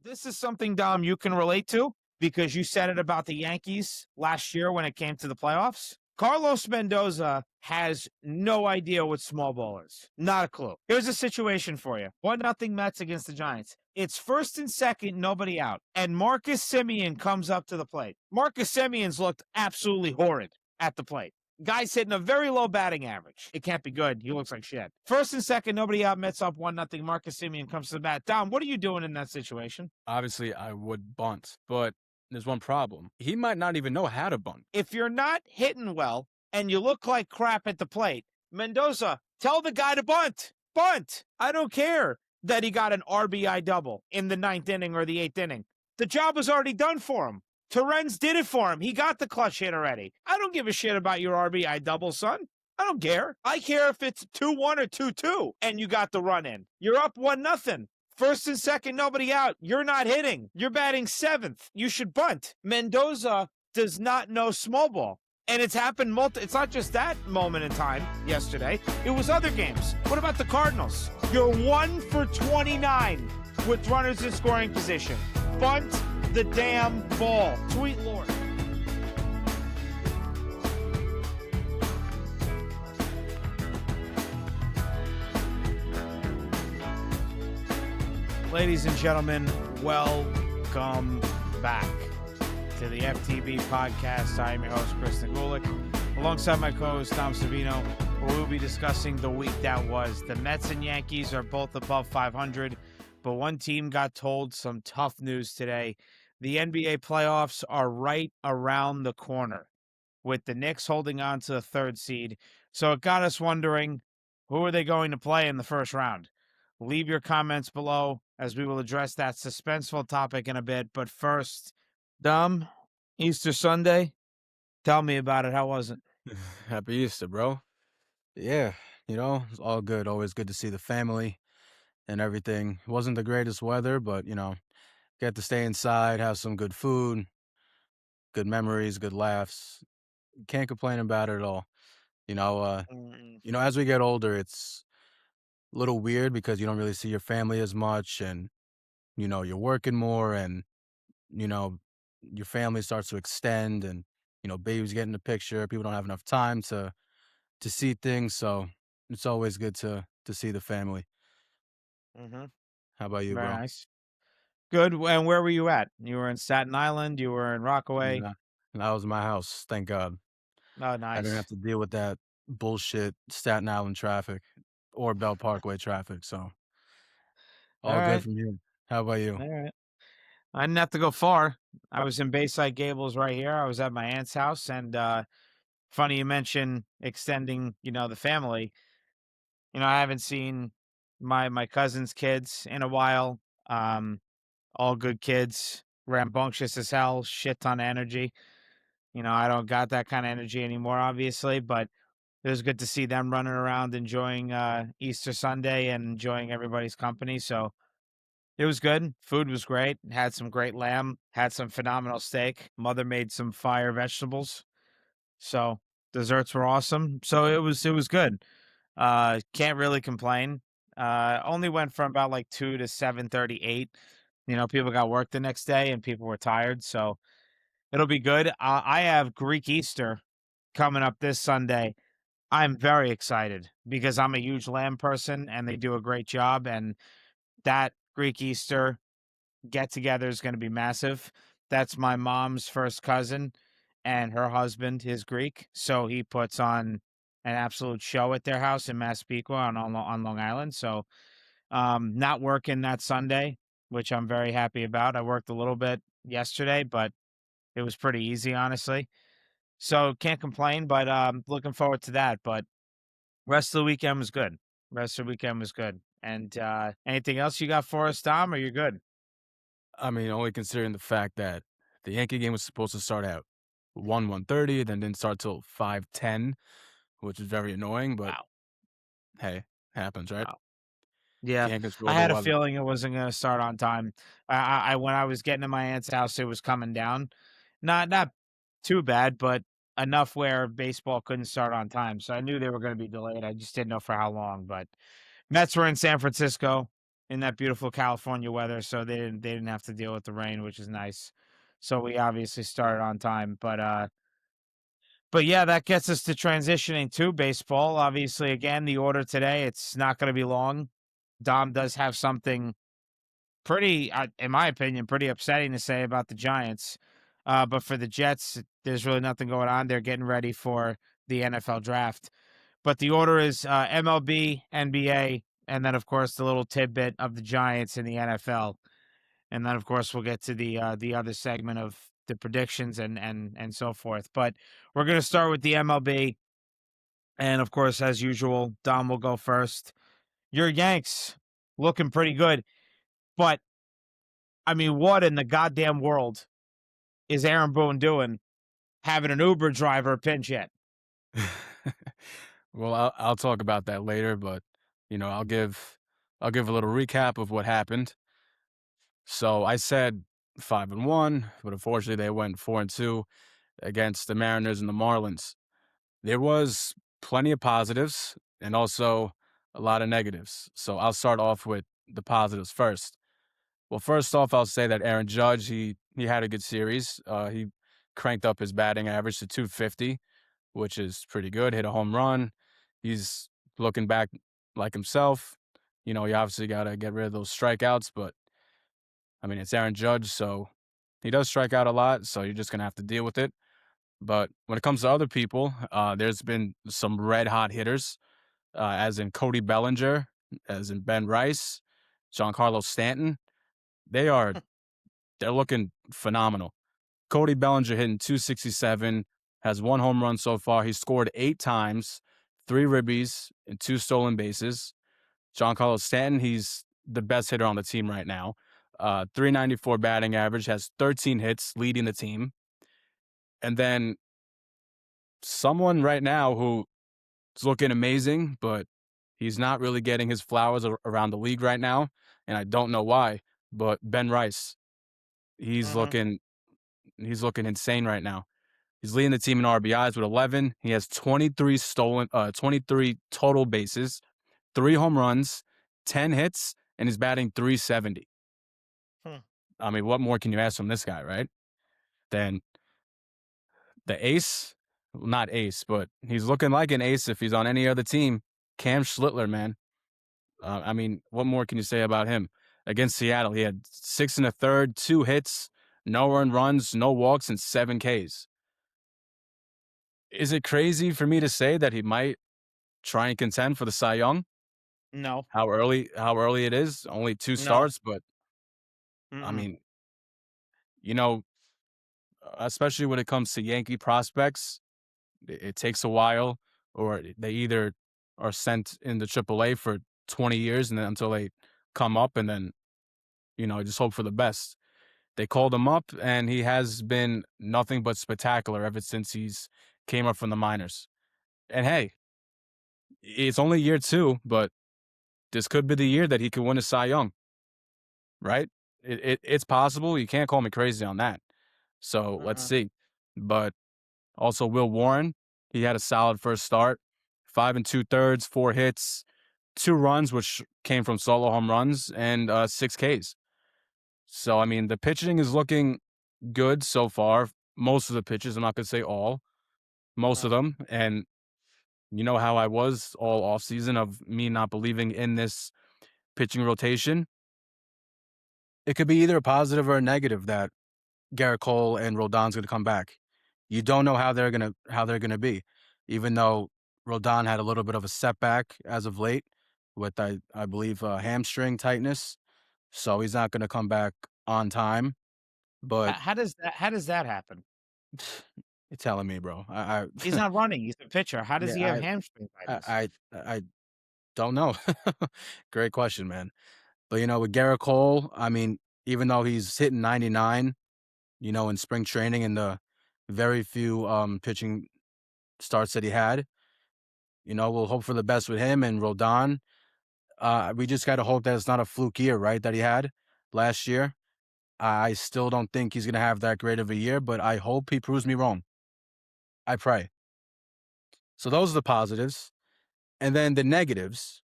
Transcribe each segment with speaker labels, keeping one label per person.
Speaker 1: This is something, Dom, you can relate to because you said it about the Yankees last year when it came to the playoffs. Carlos Mendoza has no idea what small ball is. Not a clue. Here's a situation for you. 1-0 Mets against the Giants. It's first and second, nobody out. And Marcus Semien comes up to the plate. Marcus Semien's looked absolutely horrid at the plate. Guy's hitting a very low batting average. It can't be good. He looks like shit. First and second, nobody out. Mets up 1-0. Marcus Semien comes to the bat. Dom, what are you doing in that situation?
Speaker 2: Obviously, I would bunt, but there's one problem. He might not even know how to bunt.
Speaker 1: If you're not hitting well and you look like crap at the plate, Mendoza, tell the guy to bunt. Bunt. I don't care that he got an RBI double in the 9th inning or the 8th inning. The job was already done for him. Terrence did it for him. He got the clutch hit already. I don't give a shit about your RBI double, son. I don't care. I care if it's 2-1 or 2-2 and you got the run in. You're up 1-0. First and second, nobody out. You're not hitting. You're batting 7th. You should bunt. Mendoza does not know small ball. And it's happened it's not just that moment in time yesterday. It was other games. What about the Cardinals? You're 1 for 29 with runners in scoring position. Bunt the damn ball. Sweet Lord. Ladies and gentlemen, welcome back to the FTB podcast. I am your host, Chris Nigulik, alongside my co-host, Tom Savino, where we'll be discussing the week that was. The Mets and Yankees are both above 500, but one team got told some tough news today. The NBA playoffs are right around the corner, with the Knicks holding on to the 3rd seed. So it got us wondering, who are they going to play in the first round? Leave your comments below as we will address that suspenseful topic in a bit. But first, Dom, Easter Sunday, tell me about it. How was it?
Speaker 2: Happy Easter, bro. Yeah, it's all good. Always good to see the family and everything. It wasn't the greatest weather, but, get to stay inside, have some good food, good memories, good laughs. Can't complain about it at all. You know, uh,
Speaker 1: Mm.
Speaker 2: as we get older, it's a little weird because you don't really see your family as much and, you're working more and, you know, your family starts to extend and, babies get in the picture. People don't have enough time to see things. So it's always good to see the family.
Speaker 1: Mm-hmm.
Speaker 2: How about you,
Speaker 1: Very
Speaker 2: bro?
Speaker 1: nice. Good. And where were you at? You were in Staten Island. You were in Rockaway.
Speaker 2: Nah, that was my house. Thank God.
Speaker 1: Oh,
Speaker 2: I didn't have
Speaker 1: nice.
Speaker 2: to deal with that bullshit Staten Island traffic or Bell Parkway traffic. So
Speaker 1: All
Speaker 2: all good
Speaker 1: right.
Speaker 2: from here. How about you?
Speaker 1: All right. I didn't have to go far. I was in Bayside Gables right here. I was at my aunt's house. And funny you mentioned extending, the family. I haven't seen my cousin's kids in a while. Um, all good kids, rambunctious as hell, shit ton of energy. I don't got that kind of energy anymore, obviously, but it was good to see them running around enjoying Easter Sunday and enjoying everybody's company. So it was good. Food was great. Had some great lamb, had some phenomenal steak. Mother made some fire vegetables. So desserts were awesome. So it was good. Can't really complain. Only went from about like 2 to 7:38. People got work the next day and people were tired, so it'll be good. I have Greek Easter coming up this Sunday. I'm very excited because I'm a huge lamb person and they do a great job. And that Greek Easter get together is going to be massive. That's my mom's first cousin, and her husband is Greek, so he puts on an absolute show at their house in Massapequa on Long Island. So, not working that Sunday, which I'm very happy about. I worked a little bit yesterday, but it was pretty easy, honestly. So can't complain, but looking forward to that. But rest of the weekend was good. Rest of the weekend was good. And anything else you got for us, Tom? Or you're good?
Speaker 2: I mean, only considering the fact that the Yankee game was supposed to start at 1:30, then didn't start till 5:10, which is very annoying, but
Speaker 1: Wow.
Speaker 2: hey, happens, right?
Speaker 1: Wow. Yeah,
Speaker 2: Can't
Speaker 1: I
Speaker 2: control the
Speaker 1: had a
Speaker 2: weather.
Speaker 1: feeling it wasn't gonna start on time. I when I was getting to my aunt's house, it was coming down. Not too bad, but enough where baseball couldn't start on time. So I knew they were gonna be delayed. I just didn't know for how long. But Mets were in San Francisco. in that beautiful California weather, so they didn't have to deal with the rain, which is nice. So we obviously started on time, but yeah, that gets us to transitioning to baseball. Obviously, again, the order today, it's not going to be long. Dom does have something pretty, in my opinion, pretty upsetting to say about the Giants. But for the Jets, there's really nothing going on. They're getting ready for the NFL draft. But the order is MLB, NBA, and then of course the little tidbit of the Giants in the NFL, and then of course we'll get to the other segment of the predictions and so forth. But we're gonna start with the MLB, and of course, as usual, Dom will go first. Your Yanks looking pretty good, but I mean, what in the goddamn world is Aaron Boone doing having an Uber driver pinch hit?
Speaker 2: Well, I'll talk about that later, but I'll give a little recap of what happened. So I said 5-1, but unfortunately they went 4-2 against the Mariners and the Marlins. There was plenty of positives and also a lot of negatives. So I'll start off with the positives first. Well, first off, I'll say that Aaron Judge, he had a good series. He cranked up his batting average to 250, which is pretty good. Hit a home run. He's looking back like himself. You obviously got to get rid of those strikeouts, but I mean, it's Aaron Judge, so he does strike out a lot, so you're just going to have to deal with it. But when it comes to other people, there's been some red hot hitters, as in Cody Bellinger, as in Ben Rice, Giancarlo Stanton. They are they're looking phenomenal. Cody Bellinger hitting 267, has one home run so far. He scored 8 times, 3 ribbies, and 2 stolen bases. Giancarlo Stanton, he's the best hitter on the team right now. 394 batting average, has 13 hits, leading the team. And then someone right now who is looking amazing, but he's not really getting his flowers around the league right now, and I don't know why. But Ben Rice, he's
Speaker 1: Hmm.
Speaker 2: looking he's looking insane right now. He's leading the team in RBIs with 11. He has 23 total bases, 3 home runs, 10 hits, and he's batting 370.
Speaker 1: Hmm.
Speaker 2: I mean, what more can you ask from this guy, right? Then the ace, well, not ace, but he's looking like an ace if he's on any other team. Cam Schlittler, man. I mean, what more can you say about him? Against Seattle, he had 6 1/3, 2 hits, no earned runs, no walks, and 7 Ks. Is it crazy for me to say that he might try and contend for the Cy Young?
Speaker 1: No,
Speaker 2: How early it is? Only 2
Speaker 1: no.
Speaker 2: starts, but I
Speaker 1: Mm-mm.
Speaker 2: mean, you know, especially when it comes to Yankee prospects, it takes a while, or they either are sent into AAA for 20 years and then until they come up, and then just hope for the best. They called him up, and he has been nothing but spectacular ever since he's came up from the minors. And hey, it's only year 2, but this could be the year that he could win a Cy Young, right? It's possible. You can't call me crazy on that. So let's
Speaker 1: Uh-uh.
Speaker 2: see. But also Will Warren, he had a solid first start, 5 2/3, 4 hits, 2 runs, which came from solo home runs, and 6 Ks. So I mean, the pitching is looking good so far. Most of the pitches, I'm not gonna say all, most of
Speaker 1: Uh-huh.
Speaker 2: them. And you know how I was all offseason of me not believing in this pitching rotation. It could be either a positive or a negative that Garrett Cole and Rodon's gonna come back. You don't know how they're gonna be, even though Rodon had a little bit of a setback as of late with I believe hamstring tightness, so he's not gonna come back on time. But
Speaker 1: How does that happen?
Speaker 2: you're telling me, bro.
Speaker 1: He's not running. He's a pitcher. How does
Speaker 2: Yeah,
Speaker 1: he have hamstring tightness?
Speaker 2: I don't know. Great question, man. But with Garrett Cole, I mean, even though he's hitting 99, in spring training and the very few pitching starts that he had, we'll hope for the best with him and Rodon. We just got to hope that it's not a fluke year, right? That he had last year. I still don't think he's gonna have that great of a year, but I hope he proves me wrong. I pray. So those are the positives, and then the negatives.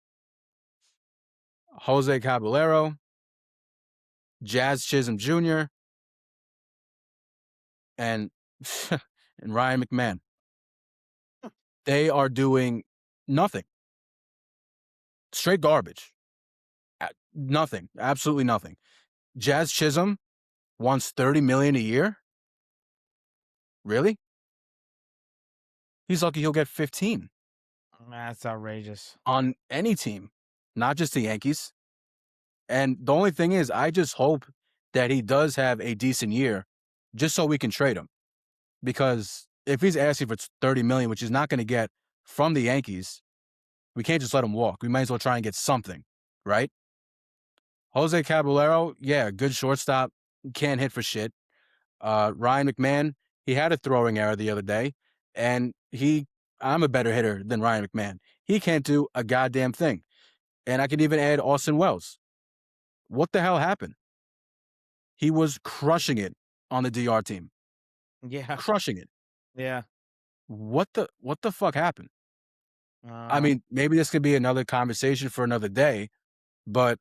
Speaker 2: Jose Caballero, Jazz Chisholm Jr., and and Ryan McMahon. They are doing nothing. Straight garbage. Nothing. Absolutely nothing. Jazz Chisholm wants 30 million a year? Really? He's lucky he'll get 15
Speaker 1: That's outrageous.
Speaker 2: on any team, not just the Yankees. And the only thing is, I just hope that he does have a decent year just so we can trade him. Because if he's asking for 30 million, which he's not going to get from the Yankees, we can't just let him walk. We might as well try and get something, right? Jose Caballero, yeah, good shortstop. Can't hit for shit. Ryan McMahon, he had a throwing error the other day, and I'm a better hitter than Ryan McMahon. He can't do a goddamn thing. And I could even add Austin Wells. What the hell happened? He was crushing it on the DR team.
Speaker 1: Yeah.
Speaker 2: Crushing it.
Speaker 1: Yeah.
Speaker 2: What the fuck happened? I
Speaker 1: Uh,
Speaker 2: mean, maybe this could be another conversation for another day, but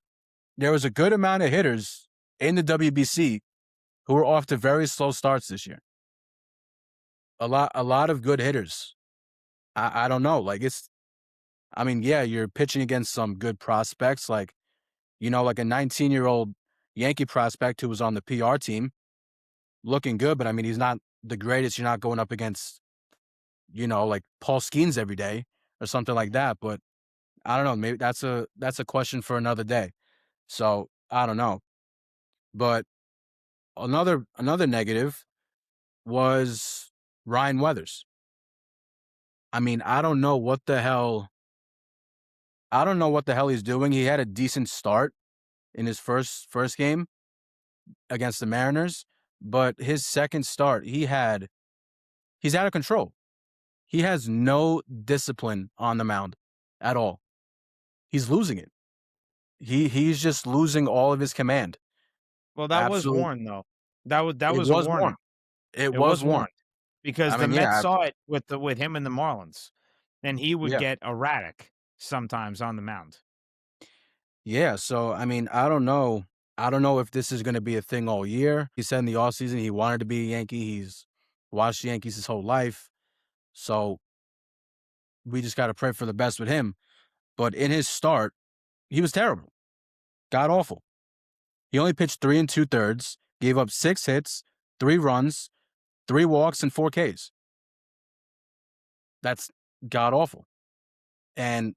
Speaker 2: there was a good amount of hitters in the WBC who were off to very slow starts this year. A lot of good hitters. I don't know. Like I mean, yeah, you're pitching against some good prospects, like, like a 19-year-old Yankee prospect who was on the PR team, looking good, but I mean, he's not the greatest. You're not going up against, like Paul Skeens every day or something like
Speaker 1: mhm.
Speaker 2: that. But I don't know. Maybe that's a question for another day. So I don't know. But another negative was Ryan Weathers. I mean, I don't know what the hell he's doing. He had a decent start in his first game against the Mariners, but his second start, he's out of control. He has no discipline on the mound at all. He's losing it. He's just losing all of his command.
Speaker 1: Well, that was
Speaker 2: Absolutely.
Speaker 1: warned though. That
Speaker 2: It
Speaker 1: was a
Speaker 2: was warned.
Speaker 1: warning.
Speaker 2: It
Speaker 1: It
Speaker 2: was
Speaker 1: was
Speaker 2: warned.
Speaker 1: warned because
Speaker 2: I
Speaker 1: the
Speaker 2: mean,
Speaker 1: Mets
Speaker 2: yeah,
Speaker 1: saw it with him and the Marlins, and he would
Speaker 2: yeah.
Speaker 1: get erratic sometimes on the mound.
Speaker 2: Yeah, so I mean, I don't know. I don't know if this is going to be a thing all year. He said in the offseason he wanted to be a Yankee. He's watched the Yankees his whole life. So we just got to pray for the best with him. But in his start, he was terrible. God awful. He only pitched 3 2/3, gave up 6 hits, 3 runs, 3 walks, and 4 Ks. That's god awful. And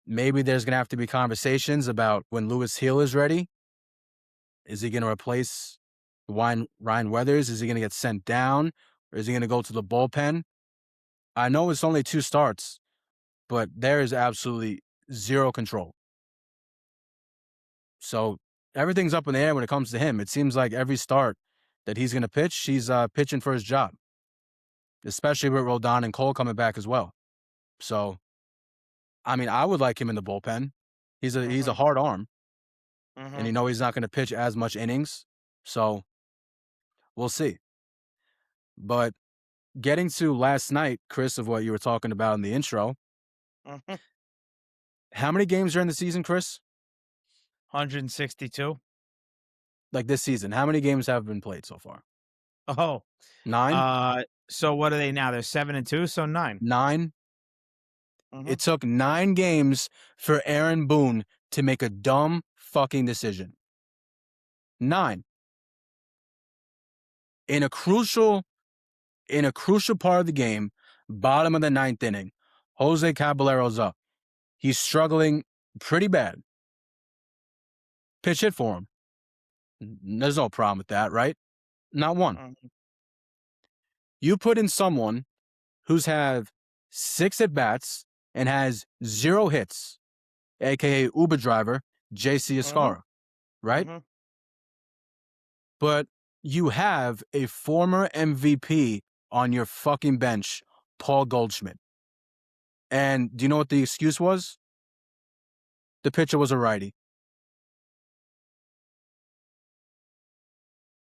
Speaker 2: maybe there's going to have to be conversations about when Lewis Hill is ready. Is he going to replace Ryan Weathers? Is he going to get sent down? Or is he going to go to the bullpen? I know it's only 2 starts, but there is absolutely zero control. So everything's up in the air when it comes to him. It seems like every start that he's going to pitch, he's pitching for his job, especially with Rodon and Cole coming back as well. So, I mean, I would like him in the bullpen. He's a
Speaker 1: Mhm,
Speaker 2: hard arm, and
Speaker 1: mhm.
Speaker 2: he's not going to pitch as much innings. So we'll see. But getting to last night, Chris, of what you were talking about in the intro,
Speaker 1: Mhm.
Speaker 2: how many games are in the season, Chris?
Speaker 1: 162.
Speaker 2: Like this season, how many games have been played so far?
Speaker 1: Oh,
Speaker 2: 9?
Speaker 1: so what are they now? They're 7-2, so 9.
Speaker 2: 9?
Speaker 1: Mhm.
Speaker 2: It took 9 games for Aaron Boone to make a dumb fucking decision. 9. In a crucial part of the game, bottom of the ninth inning, Jose Caballero's up. He's struggling pretty bad. Pitch hit for him. There's no problem with that, right? Not one.
Speaker 1: Mhm,
Speaker 2: You put in someone who's had 6 at bats and has 0 hits, aka Uber driver JC
Speaker 1: mhm,
Speaker 2: Escara, right?
Speaker 1: mhm.
Speaker 2: But you have a former MVP on your fucking bench, Paul Goldschmidt. And do you know what the excuse was? The pitcher was a righty.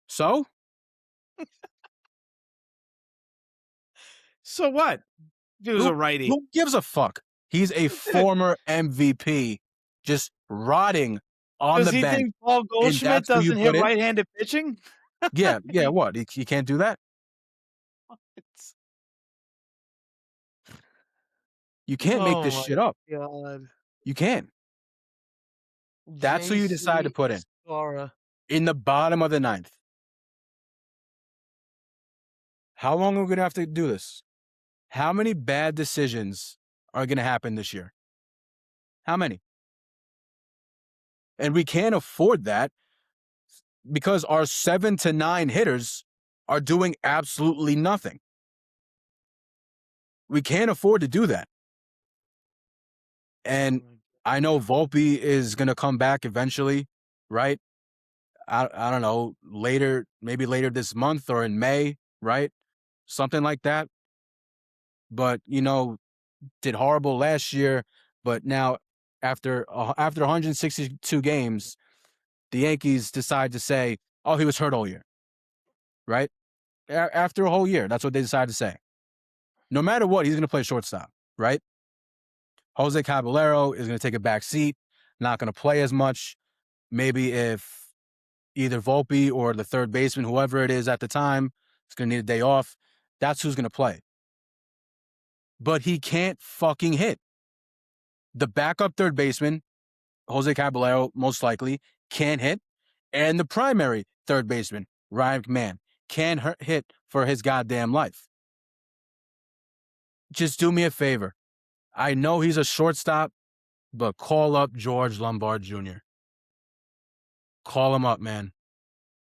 Speaker 2: So,
Speaker 1: So what? He was
Speaker 2: who
Speaker 1: a righty.
Speaker 2: who gives a fuck? He's a former MVP just rotting on
Speaker 1: Does
Speaker 2: the
Speaker 1: he
Speaker 2: bench,
Speaker 1: think Paul
Speaker 2: and
Speaker 1: Goldschmidt
Speaker 2: that's who you
Speaker 1: doesn't hit
Speaker 2: put in?
Speaker 1: right-handed pitching?
Speaker 2: Yeah, yeah, what? He can't do that?
Speaker 1: It's
Speaker 2: You can't make
Speaker 1: oh
Speaker 2: this
Speaker 1: my
Speaker 2: shit up.
Speaker 1: god.
Speaker 2: You can't. That's who you decide to
Speaker 1: JC
Speaker 2: put in.
Speaker 1: Escara.
Speaker 2: In the bottom of the ninth. How long are we gonna have to do this? How many bad decisions are gonna happen this year? How many? And we can't afford that because our 7 to 9 hitters are doing absolutely nothing. We can't afford to do that.
Speaker 1: Oh
Speaker 2: And
Speaker 1: my
Speaker 2: I know Volpe is gonna come back eventually, right? I don't know, later, maybe later this month or in May, right? Something like that. But, did horrible last year, but now after 162 games, the Yankees decide to say, "Oh, he was hurt all year," right? After a whole year, that's what they decide to say. No matter what, he's going to play shortstop, right? Jose Caballero is going to take a back seat, not going to play as much. Maybe if either Volpe or the third baseman, whoever it is at the time, is going to need a day off, that's who's going to play. But he can't fucking hit. The backup third baseman, Jose Caballero, most likely, can't hit. And the primary third baseman, Ryan McMahon, can hit for his goddamn life. Just do me a favor. I know he's a shortstop, but call up George Lombard Jr. Call him up, man.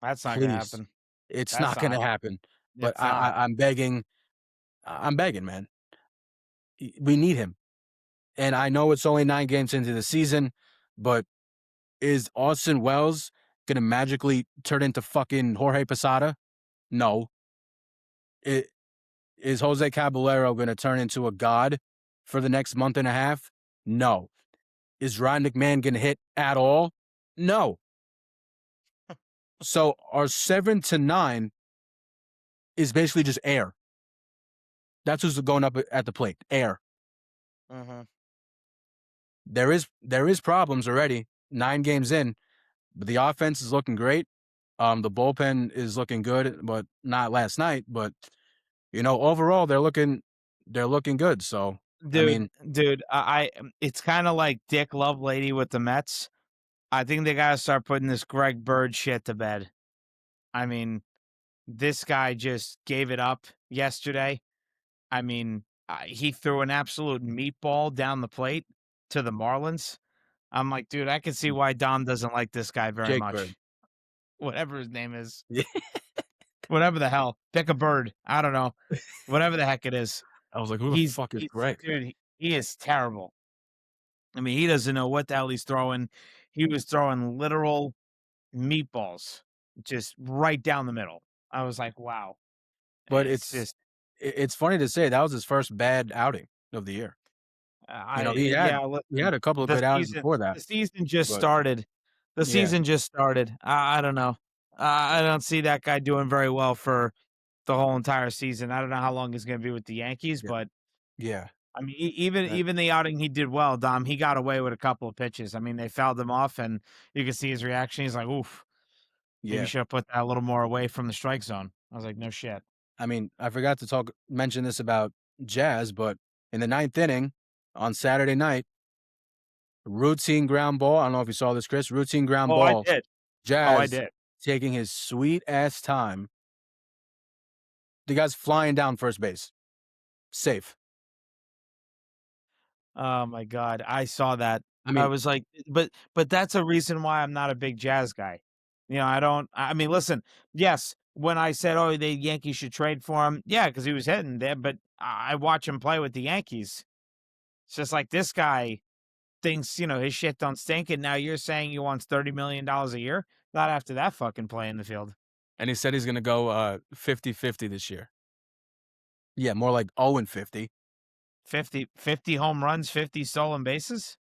Speaker 1: That's not gonna
Speaker 2: Please.
Speaker 1: happen.
Speaker 2: It's
Speaker 1: That's
Speaker 2: not going
Speaker 1: not
Speaker 2: to happen. But
Speaker 1: it's not.
Speaker 2: I'm begging. I'm begging, man. We need him. And I know it's only 9 games into the season, but is Austin Wells going to magically turn into fucking Jorge Posada? No. It, is Jose Caballero going to turn into a god for the next month and a half? No. Is Ryan McMahon going to hit at all? No. So our 7 to 9 is basically just air. That's who's going up at the plate. Air.
Speaker 1: Mhm.
Speaker 2: There is problems already. 9 games in, but the offense is looking great. The bullpen is looking good, but not last night. But overall they're looking good. So I
Speaker 1: Dude
Speaker 2: mean,
Speaker 1: dude, it's kinda like Dick Lovelady with the Mets. I think they gotta start putting this Greg Bird shit to bed. I mean, this guy just gave it up yesterday. I mean, he threw an absolute meatball down the plate to the Marlins. I'm like, "Dude, I can see why Dom doesn't like this guy very
Speaker 2: Jake Bird.
Speaker 1: much." Whatever his name is.
Speaker 2: Yeah.
Speaker 1: Whatever the hell. Pick a bird. I don't know. Whatever the heck it is.
Speaker 2: I was like, who the
Speaker 1: He's
Speaker 2: fuck is
Speaker 1: he's
Speaker 2: Greg?
Speaker 1: dude, he is terrible. I mean, he doesn't know what the hell he's throwing. He was throwing literal meatballs just right down the middle. I was like, "Wow."
Speaker 2: But
Speaker 1: It's just
Speaker 2: it's funny to say that was his first bad outing of the year. He had
Speaker 1: yeah,
Speaker 2: he had
Speaker 1: listen,
Speaker 2: a couple of good outings before that,
Speaker 1: the season just
Speaker 2: but
Speaker 1: started. The
Speaker 2: yeah,
Speaker 1: season just started. I don't know. I don't see that guy doing very well for the whole entire season. I don't know how long he's gonna be with the Yankees,
Speaker 2: yeah,
Speaker 1: but
Speaker 2: yeah,
Speaker 1: I mean, even
Speaker 2: that
Speaker 1: even the outing he did well, Dom, he got away with a couple of pitches. I mean, they fouled him off, and you can see his reaction. He's like, "Oof, maybe you
Speaker 2: yeah.
Speaker 1: should have put that a little more away from the strike zone." I was like, "No shit."
Speaker 2: I mean, I forgot to mention this about Jazz, but in the ninth inning on Saturday night, routine ground ball. I don't know if you saw this, Chris. Routine ground
Speaker 1: Oh, I
Speaker 2: ball.
Speaker 1: did. Oh, I
Speaker 2: Jazz
Speaker 1: did.
Speaker 2: taking his sweet ass time. The guy's flying down first base, safe.
Speaker 1: Oh my god, I saw that.
Speaker 2: I
Speaker 1: I
Speaker 2: mean,
Speaker 1: was like, but that's a reason why I'm not a big Jazz guy. I don't. I mean, listen. Yes, when I said, "Oh, the Yankees should trade for him," yeah, because he was hitting there. But I watch him play with the Yankees. It's just like this guy thinks his shit don't stink, and now you're saying he wants $30 million a year. Not after that fucking play in the field.
Speaker 2: and he said he's gonna go 50-50 this year. Yeah, more like 0-50.
Speaker 1: 50 home runs, 50 stolen bases.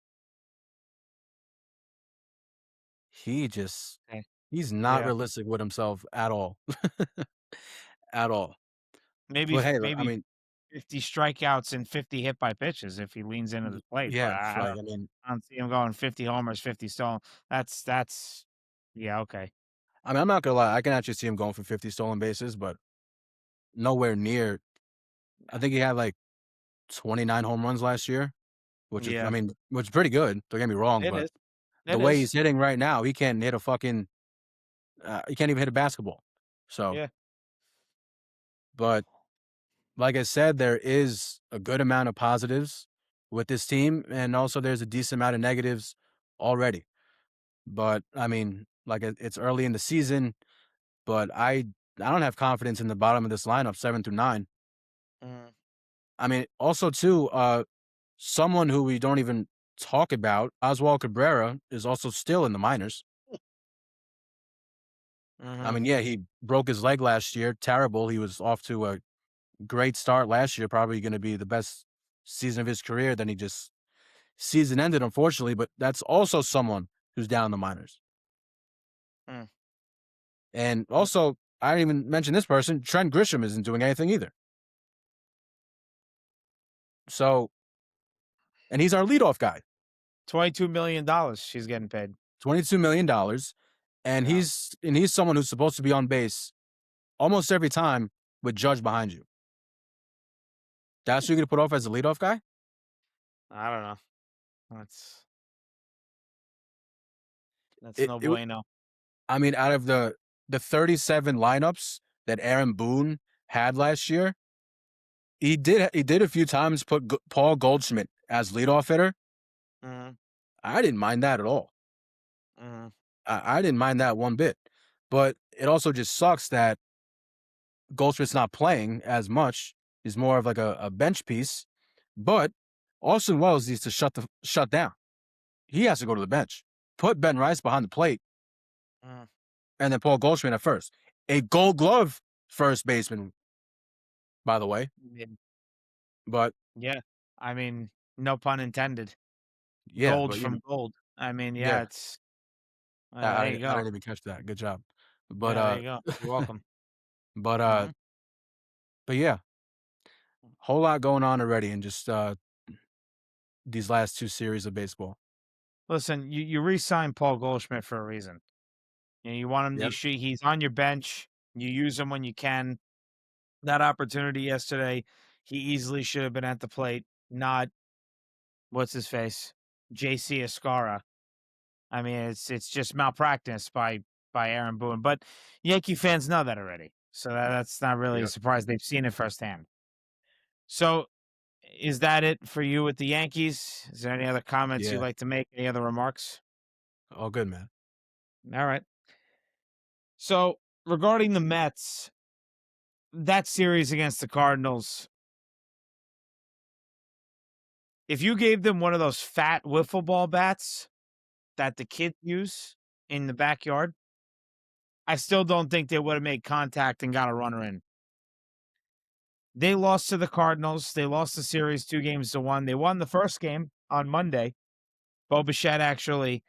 Speaker 2: He just
Speaker 1: Okay.
Speaker 2: he's not
Speaker 1: Yeah,
Speaker 2: realistic with himself at all. At all.
Speaker 1: maybe
Speaker 2: But hey, look, I
Speaker 1: maybe
Speaker 2: mean,
Speaker 1: 50 strikeouts and 50 hit by pitches if he leans into the plate, but
Speaker 2: Yeah, it's like, I mean
Speaker 1: I don't see him going 50 homers, 50 stolen. That's yeah, okay.
Speaker 2: I'm not gonna lie, I can actually see him going for 50 stolen bases, but nowhere near. I think he had, like, 29 home runs last year, which is, I
Speaker 1: Yeah,
Speaker 2: mean, which is pretty good, don't get me wrong,
Speaker 1: it
Speaker 2: but
Speaker 1: is.
Speaker 2: the
Speaker 1: It
Speaker 2: way he's
Speaker 1: is.
Speaker 2: hitting right now, he can't hit a fucking, he can't even hit a basketball. So,
Speaker 1: Yeah.
Speaker 2: but like I said, there is a good amount of positives with this team, and also there's a decent amount of negatives already. But, I mean, like, it's early in the season, but I don't have confidence in the bottom of this lineup, 7 through 9.
Speaker 1: Mhm,
Speaker 2: I mean, also too, someone who we don't even talk about, Oswald Cabrera, is also still in the minors. I
Speaker 1: mhm,
Speaker 2: mean, yeah, he broke his leg last year, terrible. He was off to a great start last year, probably gonna be the best season of his career. Then he just season ended, unfortunately, but that's also someone who's down in the minors.
Speaker 1: mm,
Speaker 2: And
Speaker 1: mm.
Speaker 2: also, I didn't even mention this person, Trent Grisham isn't doing anything either. So, and he's our leadoff guy,
Speaker 1: $22 million she's getting paid.
Speaker 2: $22 million, and
Speaker 1: Yeah,
Speaker 2: he's someone who's supposed to be on base almost every time with Judge behind you. That's who you're gonna put off as the leadoff guy?
Speaker 1: I don't know. That's that's
Speaker 2: It
Speaker 1: no
Speaker 2: it w
Speaker 1: bueno.
Speaker 2: I mean, out of the 37 lineups that Aaron Boone had last year, he did a few times put Paul Goldschmidt as leadoff hitter.
Speaker 1: Mhm,
Speaker 2: I didn't mind that at all.
Speaker 1: mhm,
Speaker 2: I didn't mind that one bit. But it also just sucks that Goldschmidt's not playing as much. He's more of like a bench piece. But Austin Wells needs to shut down. He has to go to the bench. Put Ben Rice behind the plate
Speaker 1: mhm.
Speaker 2: and then Paul Goldschmidt at first. A Gold Glove first baseman, by the way.
Speaker 1: Mid
Speaker 2: But
Speaker 1: Yeah, I mean, no pun intended.
Speaker 2: yeah,
Speaker 1: Gold
Speaker 2: but
Speaker 1: from gold. I mean, yeah,
Speaker 2: yeah,
Speaker 1: it's there you
Speaker 2: I
Speaker 1: go.
Speaker 2: didn't even catch that. Good job. But
Speaker 1: Yeah, there you go. You're welcome.
Speaker 2: but
Speaker 1: Mhm.
Speaker 2: but yeah, whole lot going on already in just these last two series of baseball.
Speaker 1: Listen, you re-signed Paul Goldschmidt for a reason. You want him.
Speaker 2: Yep.
Speaker 1: He's on your bench. You use him when you can. That opportunity yesterday, he easily should have been at the plate. Not what's his face, JC Escara. I mean, it's just malpractice by Aaron Boone. But Yankee fans know that already, so that's not really a
Speaker 2: Yep.
Speaker 1: surprise. They've seen it firsthand. So, is that it for you with the Yankees? Is there any other comments you'd
Speaker 2: Yeah.
Speaker 1: like to make? Any other remarks?
Speaker 2: All good, man.
Speaker 1: All right. So, regarding the Mets, that series against the Cardinals, if you gave them one of those fat wiffle ball bats that the kids use in the backyard, I still don't think they would have made contact and got a runner in. They lost to the Cardinals. They lost the series 2 games to 1. They won the first game on Monday. Bo Bichette actually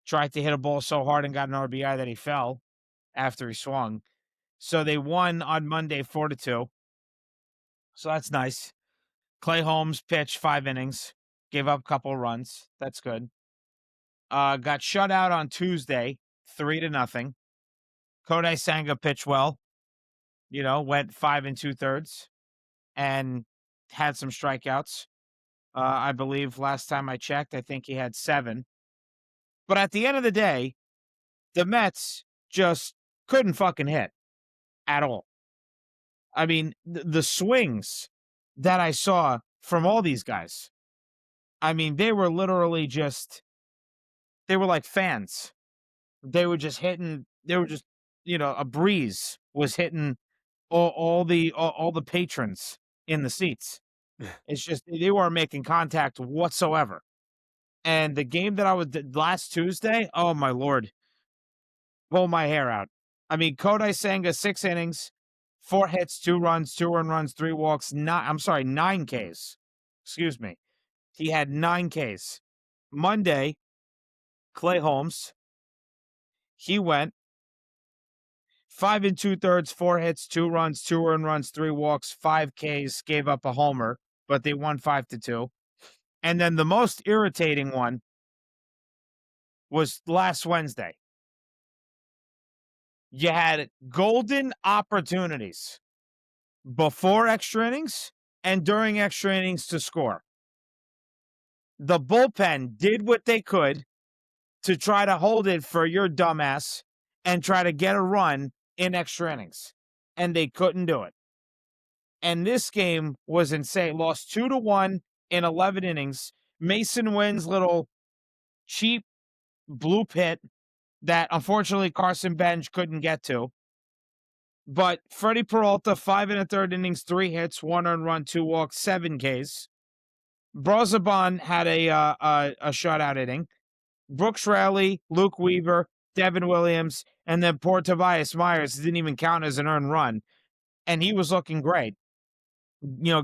Speaker 1: tried to hit a ball so hard and got an RBI that he fell after he swung. So they won on Monday 4-2. So that's nice. Clay Holmes pitched 5 innings, gave up a couple runs. That's good. Got shut out on Tuesday, 3-0. Kodai Senga pitched well, went 5 2/3 and had some strikeouts. I believe last time I checked, I think he had 7. But at the end of the day, the Mets just couldn't fucking hit at all. I mean, the swings that I saw from all these guys, I mean, they were literally just, they were like fans. They were just hitting, they were just, a breeze was hitting all the patrons in the seats. It's just, they weren't making contact whatsoever. And the game that I was last Tuesday, oh my lord, pull my hair out. I mean, Kodai Senga 6 innings, 4 hits, 2 runs, 2 earned runs, 3 walks, 9 Ks. Excuse me. He had 9 Ks. Monday, Clay Holmes, he went 5 2/3, 4 hits, 2 runs, 2 earned runs, 3 walks, 5 Ks, gave up a homer, but they won 5-2. And then the most irritating one was last Wednesday. You had golden opportunities before extra innings and during extra innings to score. The bullpen did what they could to try to hold it for your dumbass and try to get a run in extra innings, and they couldn't do it. And this game was insane. Lost 2-1 in 11 innings. Mason Wynn's little cheap blue pit that unfortunately Carson Bench couldn't get to. But Freddie Peralta, 5 1/3 innings, 3 hits, 1 earned run, 2 walks, 7 Ks. Brazaban had a shutout inning. Brooks Raley, Luke Weaver, Devin Williams, and then poor Tobias Myers didn't even count as an earned run, and he was looking great.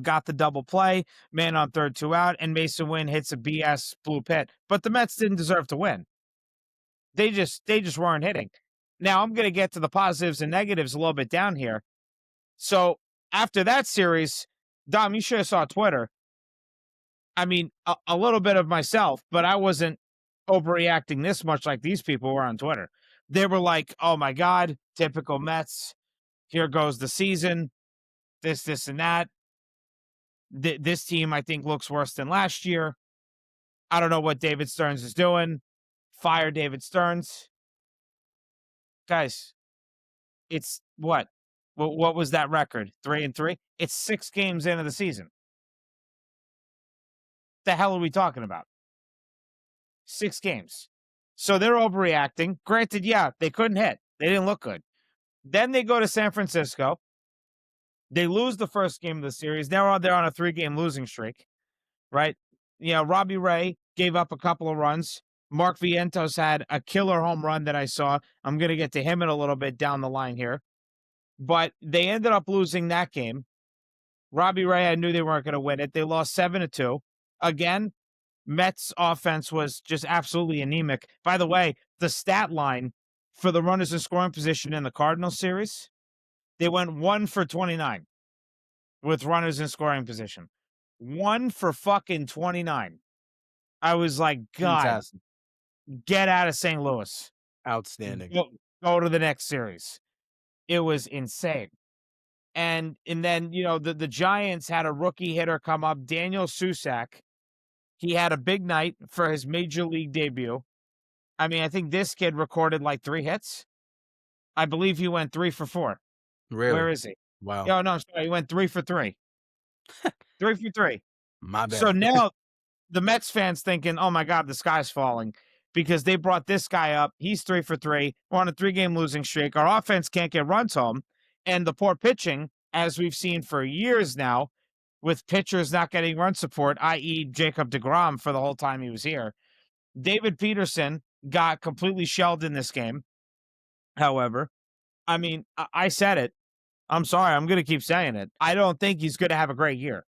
Speaker 1: Got the double play, man on third, 2 out, and Mason Wynn hits a BS blue pit. But the Mets didn't deserve to win. They just weren't hitting. Now I'm going to get to the positives and negatives a little bit down here. So after that series, Dom, you should have saw Twitter. I mean, a little bit of myself, but I wasn't overreacting this much like these people were on Twitter. They were like, "Oh my God, typical Mets. Here goes the season. This, and that. This team, I think, looks worse than last year. I don't know what David Stearns is doing. Fire David Stearns." Guys, it's what? What was that record? 3-3? It's 6 games into the season. The hell are we talking about? 6 games. So they're overreacting. Granted, yeah, they couldn't hit. They didn't look good. Then they go to San Francisco. They lose the first game of the series. Now they're on a 3-game losing streak, right? Robbie Ray gave up a couple of runs. Mark Vientos had a killer home run that I saw. I'm going to get to him in a little bit down the line here. But they ended up losing that game. Robbie Ray, I knew they weren't going to win it. They lost 7-2. Again, Mets offense was just absolutely anemic. By the way, the stat line for the runners in scoring position in the Cardinals series, they went 1 for 29 with runners in scoring position. 1 for fucking 29. I was like, God,
Speaker 2: Fantastic.
Speaker 1: get out of St. Louis.
Speaker 2: Outstanding.
Speaker 1: Go to the next series. It was insane. And then, the Giants had a rookie hitter come up, Daniel Susak. He had a big night for his major league debut. I mean, I think this kid recorded like 3 hits. I believe he went 3 for 4.
Speaker 2: Really?
Speaker 1: Where is he?
Speaker 2: Wow.
Speaker 1: Oh, no, sorry, he went 3 for 3. 3 for 3.
Speaker 2: My bad.
Speaker 1: So now the Mets fans thinking, oh my God, the sky's falling because they brought this guy up. He's 3 for 3. We're on a 3-game losing streak. Our offense can't get runs home. And the poor pitching, as we've seen for years now, with pitchers not getting run support, i.e. Jacob deGrom for the whole time he was here. David Peterson got completely shelled in this game. However, I mean, I said it. I'm sorry. I'm going to keep saying it. I don't think he's going to have a great year.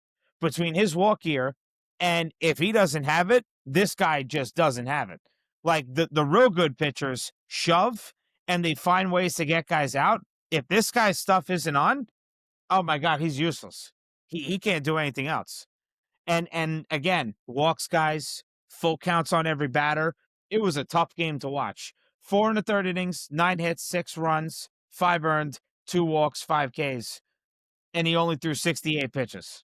Speaker 1: Between his walk year and if he doesn't have it, this guy just doesn't have it. Like the real good pitchers shove and they find ways to get guys out. If this guy's stuff isn't on, oh my God, he's useless. He can't do anything else. And again, walks guys, full counts on every batter. It was a tough game to watch. 4 1/3 innings, 9 hits, 6 runs, 5 earned, 2 walks, 5 Ks, and he only threw 68 pitches.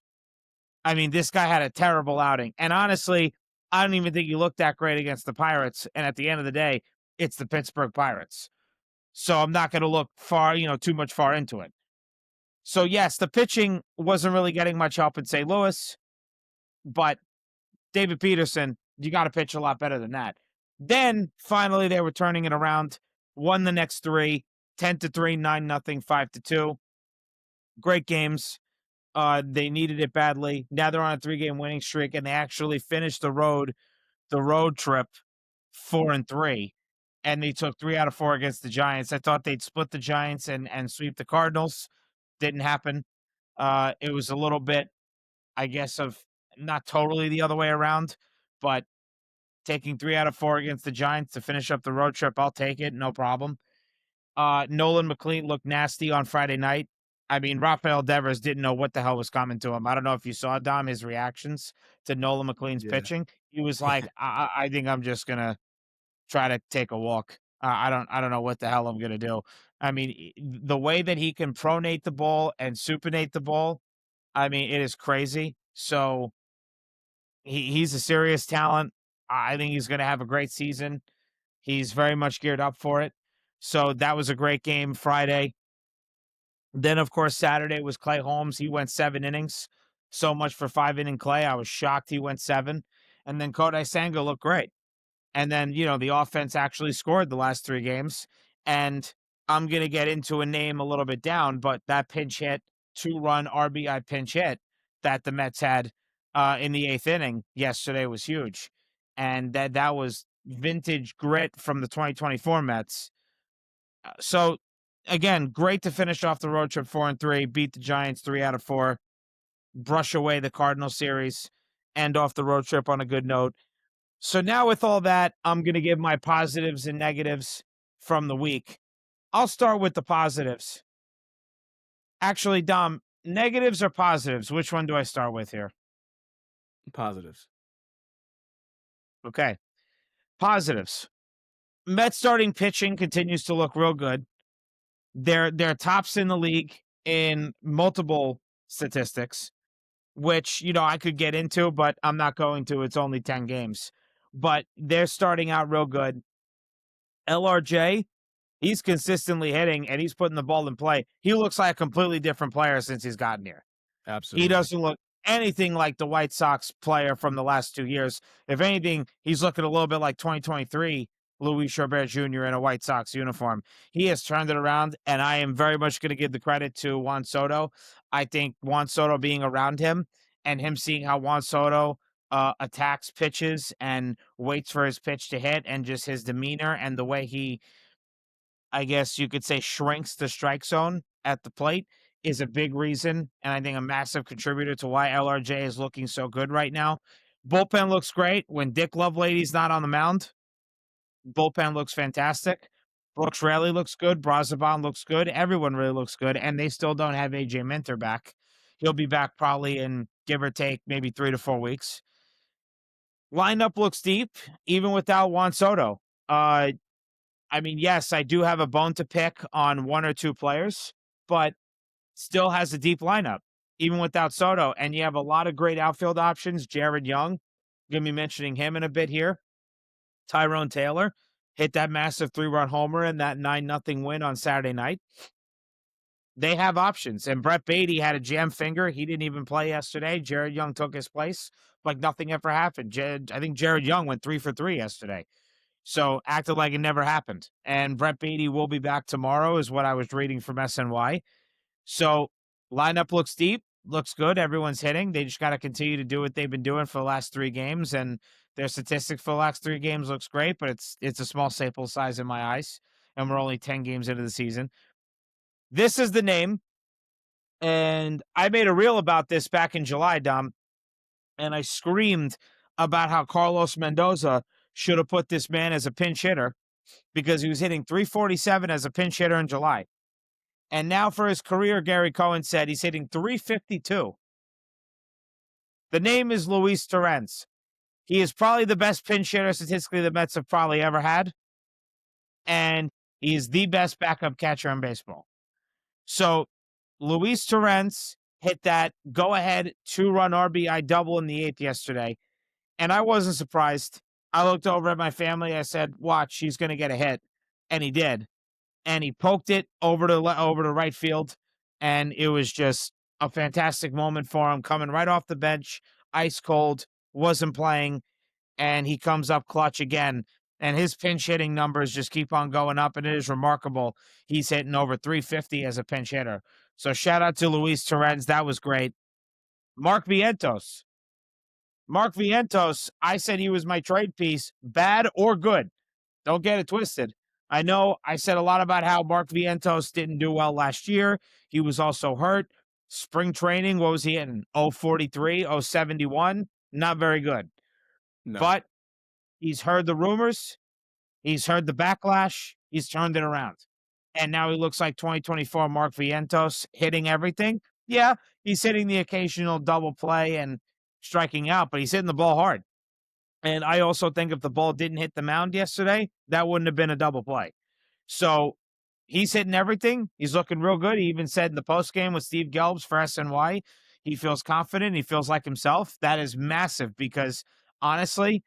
Speaker 1: I mean, this guy had a terrible outing. And honestly, I don't even think he looked that great against the Pirates. And at the end of the day, it's the Pittsburgh Pirates. So I'm not going to look too much far into it. So yes, the pitching wasn't really getting much help in St. Louis, but David Peterson, you got to pitch a lot better than that. Then finally they were turning it around, won the next 3, 10-3, 9-0, 5-2. Great games. They needed it badly. Now they're on a 3-game winning streak, and they actually finished the road trip 4-3, and they took 3 out of 4 against the Giants. I thought they'd split the Giants and sweep the Cardinals. Didn't happen. It was a little bit, I guess, of not totally the other way around, but taking 3 out of 4 against the Giants to finish up the road trip, I'll take it, no problem. Nolan McLean looked nasty on Friday night. I mean, Rafael Devers didn't know what the hell was coming to him. I don't know if you saw, Dom, his reactions to Nolan McLean's
Speaker 2: Yeah.
Speaker 1: pitching. He was like, I think I'm just gonna try to take a walk. I don't know what the hell I'm gonna do. I mean, the way that he can pronate the ball and supinate the ball, I mean, it is crazy. So he's a serious talent. I think he's gonna have a great season. He's very much geared up for it. So that was a great game Friday. Then, of course, Saturday was Clay Holmes. He went 7 innings. So much for 5 inning Clay. I was shocked he went seven. And then Kodai Senga looked great. And then, the offense actually scored the last three games. And I'm going to get into a name a little bit down, but that pinch hit, 2-run RBI pinch hit that the Mets had in the eighth inning yesterday was huge. And that was vintage grit from the 2024 Mets. So again, great to finish off the road trip 4-3, beat the Giants 3 out of 4, brush away the Cardinal series, end off the road trip on a good note. So now with all that, I'm going to give my positives and negatives from the week. I'll start with the positives. Actually, Dom, negatives or positives? Which one do I start with here?
Speaker 2: Positives.
Speaker 1: Okay. Positives. Mets starting pitching continues to look real good. They're tops in the league in multiple statistics, which, I could get into, but I'm not going to. It's only 10 games. But they're starting out real good. LRJ, he's consistently hitting and he's putting the ball in play. He looks like a completely different player since he's gotten here. He
Speaker 2: Absolutely.
Speaker 1: doesn't look anything like the White Sox player from the last 2 years. If anything, he's looking a little bit like 2023 Luis Robert Jr. in a White Sox uniform. He has turned it around, and I am very much going to give the credit to Juan Soto. I think Juan Soto being around him and him seeing how Juan Soto attacks pitches and waits for his pitch to hit, and just his demeanor and the way he, I guess you could say, shrinks the strike zone at the plate is a big reason, and I think a massive contributor to why LRJ is looking so good right now. Bullpen looks great when Dick Lovelady's not on the mound. Bullpen looks fantastic. Brooks Raley looks good. Brazaban looks good. Everyone really looks good, and they still don't have AJ Minter back. He'll be back probably in, give or take, maybe 3 to 4 weeks. Lineup looks deep, even without Juan Soto. I mean, yes, I do have a bone to pick on one or two players, but still has a deep lineup, even without Soto. And you have a lot of great outfield options. Jared Young, going to be mentioning him in a bit here. Tyrone Taylor hit that massive 3-run homer in that 9-0 win on Saturday night. They have options. And Brett Beatty had a jam finger. He didn't even play yesterday. Jared Young took his place like nothing ever happened. I think Jared Young went 3 for 3 yesterday. So acted like it never happened. And Brett Beatty will be back tomorrow, is what I was reading from SNY. So lineup looks deep, looks good. Everyone's hitting. They just got to continue to do what they've been doing for the last 3 games. And their statistics for the last 3 games looks great, but it's a small sample size in my eyes. And we're only 10 games into the season. This is the name. And I made a reel about this back in July, Dom. And I screamed about how Carlos Mendoza should have put this man as a pinch hitter because he was hitting 347 as a pinch hitter in July. And now for his career, Gary Cohen said he's hitting 352. The name is Luis Torrens. He is probably the best pinch hitter statistically the Mets have probably ever had. And he is the best backup catcher in baseball. So Luis Torrens hit that go-ahead 2-run RBI double in the eighth yesterday. And I wasn't surprised. I looked over at my family. I said, watch, he's going to get a hit. And he did. And he poked it over to right field. And it was just a fantastic moment for him, coming right off the bench, ice cold, wasn't playing. And he comes up clutch again. And his pinch hitting numbers just keep on going up. And it is remarkable. He's hitting over 350 as a pinch hitter. So shout out to Luis Torrens. That was great. Mark Vientos. Mark Vientos, I said he was my trade piece, bad or good. Don't get it twisted. I know I said a lot about how Mark Vientos didn't do well last year. He was also hurt. Spring training, what was he in? 043, 071? Not very good.
Speaker 2: No.
Speaker 1: But he's heard the rumors. He's heard the backlash. He's turned it around. and now he looks like 2024 Mark Vientos hitting everything. Yeah, he's hitting the occasional double play and striking out, but he's hitting the ball hard. And I also think if the ball didn't hit the mound yesterday, that wouldn't have been a double play. So he's hitting everything. He's looking real good. He even said in the post game with Steve Gelbs for SNY, he feels confident. He feels like himself. That is massive because honestly,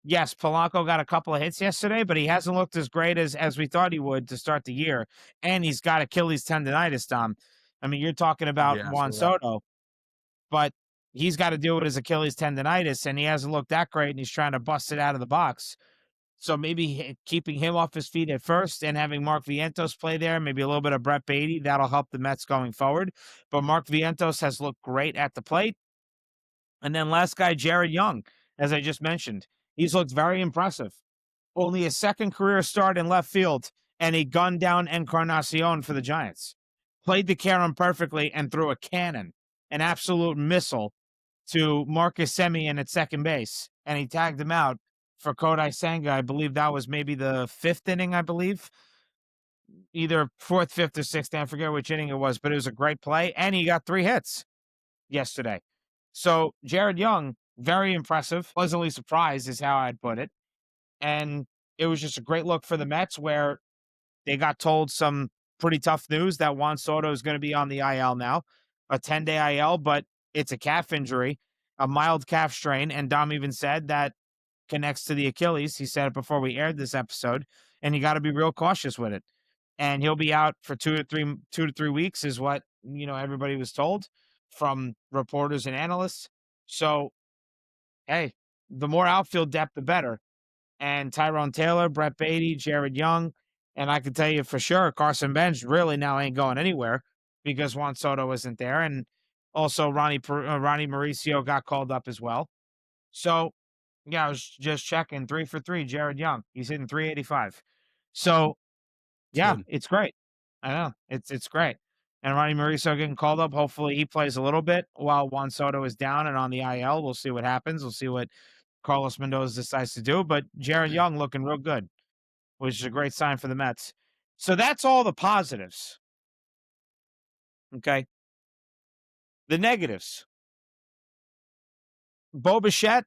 Speaker 1: yes, Polanco got a couple of hits yesterday, but he hasn't looked as great as we thought he would to start the year. And he's got Achilles tendonitis, Dom. I mean, you're talking about
Speaker 2: Yeah, I
Speaker 1: Juan
Speaker 2: saw that.
Speaker 1: Soto, but he's got to deal with his Achilles tendonitis, and he hasn't looked that great, and he's trying to bust it out of the box. So maybe keeping him off his feet at first and having Mark Vientos play there, maybe a little bit of Brett Beatty, that'll help the Mets going forward. But Mark Vientos has looked great at the plate. And then last guy, Jared Young, as I just mentioned, he's looked very impressive. Only his second career start in left field, and he gunned down Encarnacion for the Giants. Played the carom perfectly and threw a cannon, an absolute missile to Marcus Semien at second base, and he tagged him out for Kodai Senga. I believe that was maybe the fifth inning, I believe. Either fourth, fifth, or sixth. I forget which inning it was, but it was a great play, and he got 3 hits yesterday. So Jared Young, very impressive. Pleasantly surprised is how I'd put it. And it was just a great look for the Mets where they got told some pretty tough news that Juan Soto is going to be on the IL now, a 10-day IL, but it's a calf injury, a mild calf strain. And Dom even said that connects to the Achilles. He said it before we aired this episode, and you got to be real cautious with it. And he'll be out for 2 to 3 weeks, is what everybody was told from reporters and analysts. So, hey, the more outfield depth, the better. And Tyrone Taylor, Brett Beatty, Jared Young, and I can tell you for sure, Carson Bench really now ain't going anywhere because Juan Soto isn't there, and also Ronnie Mauricio got called up as well. So, yeah, I was just checking 3 for 3, Jared Young. He's hitting 385. So,
Speaker 2: It's
Speaker 1: yeah,
Speaker 2: good.
Speaker 1: it's great. I know it's great. And Ronnie Mauricio getting called up. Hopefully, he plays a little bit while Juan Soto is down and on the IL. We'll see what happens. We'll see what Carlos Mendoza decides to do. But Jared Young looking real good, which is a great sign for the Mets. So that's all the positives. Okay. The negatives. Bo Bichette,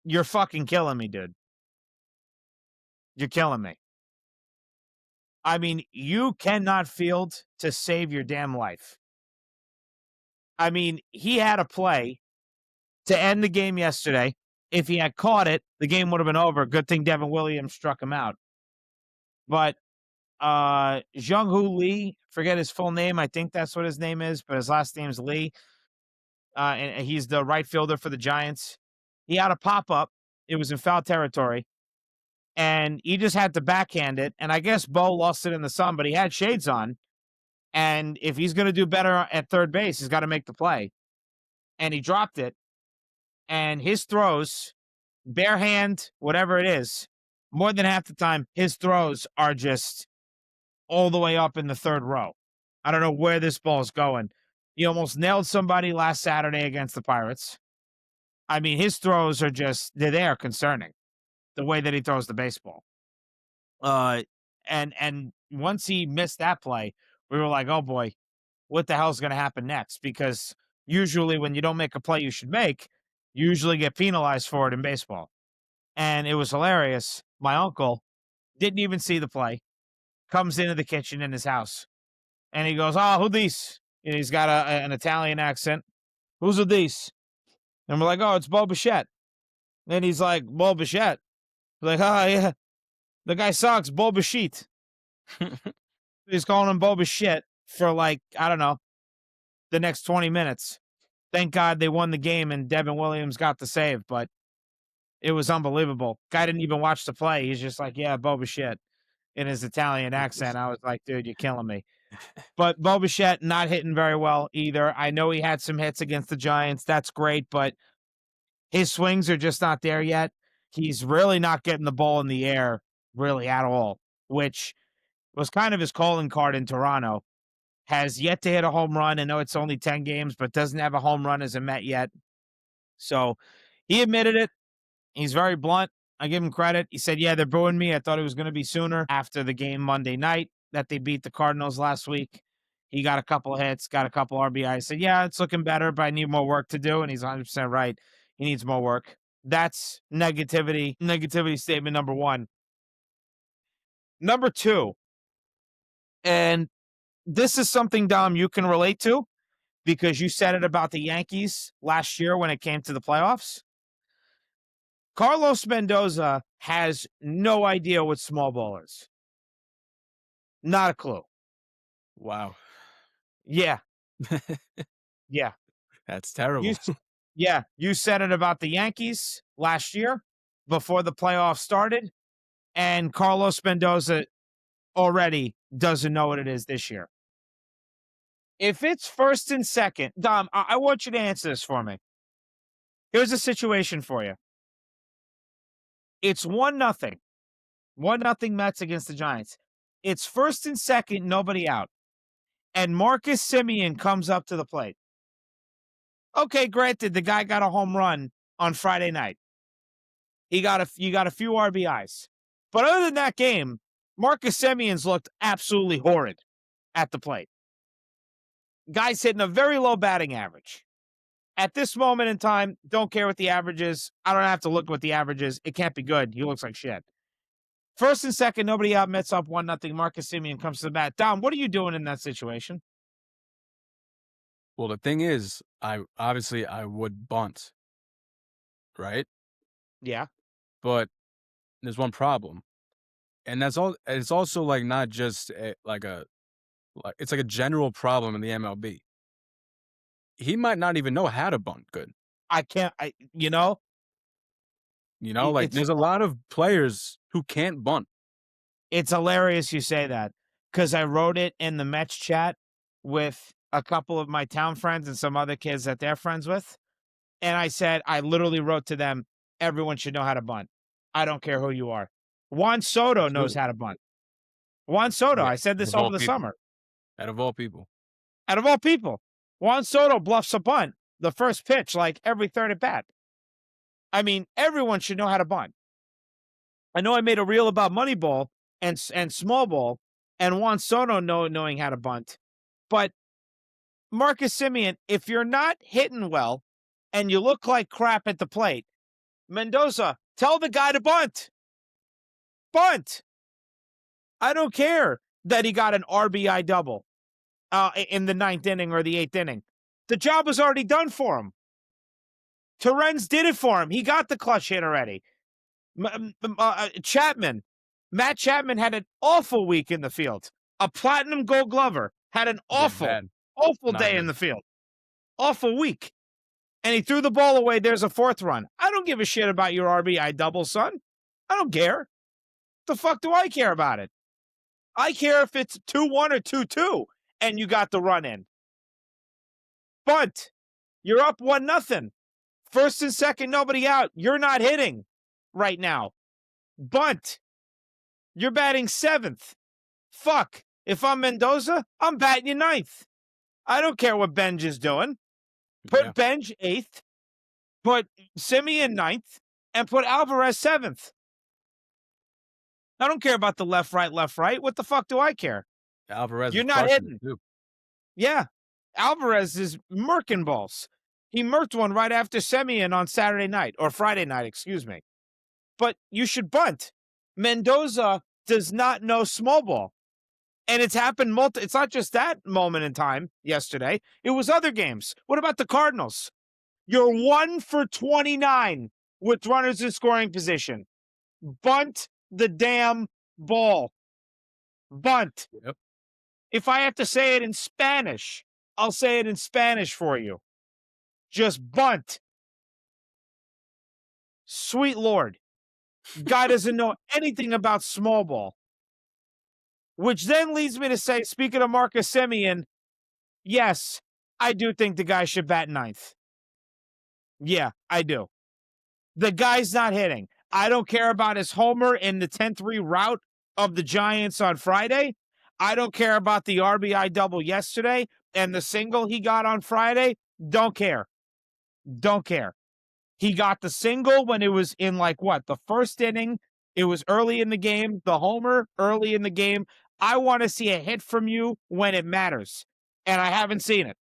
Speaker 1: you're fucking killing me, dude. You're killing me. I mean, you cannot field to save your damn life. I mean, he had a play to end the game yesterday. If he had caught it, the game would have been over. Good thing Devin Williams struck him out. But Jung-Hoo Lee, forget his full name. I think that's what his name is, but his last name's Lee. And he's the right fielder for the Giants. He had a pop-up. It was in foul territory. And he just had to backhand it. And I guess Bo lost it in the sun, but he had shades on. And if he's going to do better at third base, he's got to make the play. And he dropped it. And his throws, bare hand, whatever it is, more than half the time, his throws are just all the way up in the third row. I don't know where this ball's going. He almost nailed somebody last Saturday against the Pirates. I mean, his throws are just, they are concerning, the way that he throws the baseball. And once he missed that play, we were like, oh boy, what the hell's going to happen next? Because usually when you don't make a play you should make, you usually get penalized for it in baseball. And it was hilarious. My uncle didn't even see the play, comes into the kitchen in his house, and he goes, "Oh, who these?" And he's got an Italian accent. "Who's with these?" And we're like, "Oh, it's Bo Bichette." And he's like, "Bo Bichette." We're like, "Oh, yeah, the guy sucks, Bo Bichette." He's calling him Bo Bichette for like, I don't know, the next 20 minutes. Thank God they won the game and Devin Williams got the save, but it was unbelievable. Guy didn't even watch the play. He's just like, "Yeah, Bo Bichette," in his Italian accent. I was like, dude, you're killing me. But Bo Bichette not hitting very well either. I know he had some hits against the Giants. That's great, but his swings are just not there yet. He's really not getting the ball in the air really at all, which was kind of his calling card in Toronto. Has yet to hit a home run. I know it's only 10 games, but doesn't have a home run as a Met yet. So he admitted it. He's very blunt. I give him credit. He said, "Yeah, they're booing me. I thought it was going to be sooner after the game Monday night that they beat the Cardinals last week." He got a couple of hits, got a couple RBIs. I said, "Yeah, it's looking better, but I need more work to do." And he's 100% right. He needs more work. That's negativity. Negativity statement number one. Number two, and this is something, Dom, you can relate to because you said it about the Yankees last year when it came to the playoffs. Carlos Mendoza has no idea what small ball is. Not a clue.
Speaker 2: Wow.
Speaker 1: Yeah, yeah.
Speaker 2: That's
Speaker 1: You
Speaker 2: terrible.
Speaker 1: s yeah, you said it about the Yankees last year before the playoffs started, and Carlos Mendoza already doesn't know what it is this year. If it's first and second, Dom, I want you to answer this for me. Here's a situation for you. It's 1-0. 1-0 Mets against the Giants. It's first and second, nobody out, and Marcus Simeon comes up to the plate. Okay, granted, the guy got a home run on Friday night. You got a few RBIs. But other than that game, Marcus Simeon's looked absolutely horrid at the plate. Guy's hitting a very low batting average. At this moment in time, don't care what the average is. I don't have to look what the average is. It can't be good. He looks like shit. First and second, nobody out. Mets up 1-0. Marcus Simeon comes to the bat. Dom, what are you doing in that situation?
Speaker 2: Well, the thing is, I would bunt, right?
Speaker 1: Yeah.
Speaker 2: But there's one problem, and that's all. It's also like not just it's like a general problem in the MLB. He might not even know how to bunt good.
Speaker 1: I can't,
Speaker 2: You know, like
Speaker 1: it's
Speaker 2: there's a lot of players who can't bunt.
Speaker 1: It's hilarious you say that because I wrote it in the Mets chat with a couple of my town friends and some other kids that they're friends with. And I said, I literally wrote to them, everyone should know how to bunt. I don't care who you are. Juan Soto knows
Speaker 2: Absolutely.
Speaker 1: how to bunt. Juan Soto,
Speaker 2: Yeah.
Speaker 1: I said
Speaker 2: Out
Speaker 1: this
Speaker 2: of
Speaker 1: over
Speaker 2: all
Speaker 1: the
Speaker 2: people.
Speaker 1: summer.
Speaker 2: Out of all people.
Speaker 1: Out of all people, Juan Soto bluffs a bunt the first pitch like every third at bat. I mean, everyone should know how to bunt. I know I made a reel about Moneyball and small ball and Juan Soto knowing how to bunt, but Marcus Simeon, if you're not hitting well and you look like crap at the plate, Mendoza, tell the guy to bunt. Bunt. I don't care that he got an RBI double in the ninth inning or the eighth inning. The job was already done for him. Terrence did it for him. He got the clutch hit already. Chapman, Matt Chapman had an awful week in the field. A platinum gold glover had an
Speaker 2: Yeah,
Speaker 1: awful,
Speaker 2: bad.
Speaker 1: awful
Speaker 2: Not
Speaker 1: day in
Speaker 2: good.
Speaker 1: the field. Awful week. And he threw the ball away. There's a fourth run. I don't give a shit about your RBI double, son. I don't care. The fuck do I care about it? I care if it's 2-1 or 2-2 and you got the run in. Bunt. You're up 1-0. First and second, nobody out. You're not hitting right now. Bunt. You're batting seventh. Fuck. If I'm Mendoza, I'm batting you ninth. I don't care what Benj is doing. Put
Speaker 2: Yeah.
Speaker 1: Benj eighth, put Simeon ninth, and put Alvarez seventh. I don't care about the left, right, left, right. What the fuck do I care?
Speaker 2: Alvarez
Speaker 1: You're
Speaker 2: is
Speaker 1: not
Speaker 2: crushing it
Speaker 1: hitting.
Speaker 2: too.
Speaker 1: Yeah. Alvarez is murking balls. He murked one right after Simeon on Saturday night, or Friday night, excuse me. But you should bunt. Mendoza does not know small ball. And it's happened it's not just that moment in time yesterday. It was other games. What about the Cardinals? You're 1 for 29 with runners in scoring position. Bunt the damn ball. Bunt.
Speaker 2: Yep.
Speaker 1: If I have to say it in Spanish, I'll say it in Spanish for you. Just bunt. Sweet Lord. Guy doesn't know anything about small ball. Which then leads me to say, speaking of Marcus Simeon, yes, I do think the guy should bat ninth. Yeah, I do. The guy's not hitting. I don't care about his homer in the 10-3 rout of the Giants on Friday. I don't care about the RBI double yesterday and the single he got on Friday. Don't care. Don't care. He got the single when it was in like what, the first inning. It was early in the game, the homer early in the game. I want to see a hit from you when it matters. And I haven't seen it,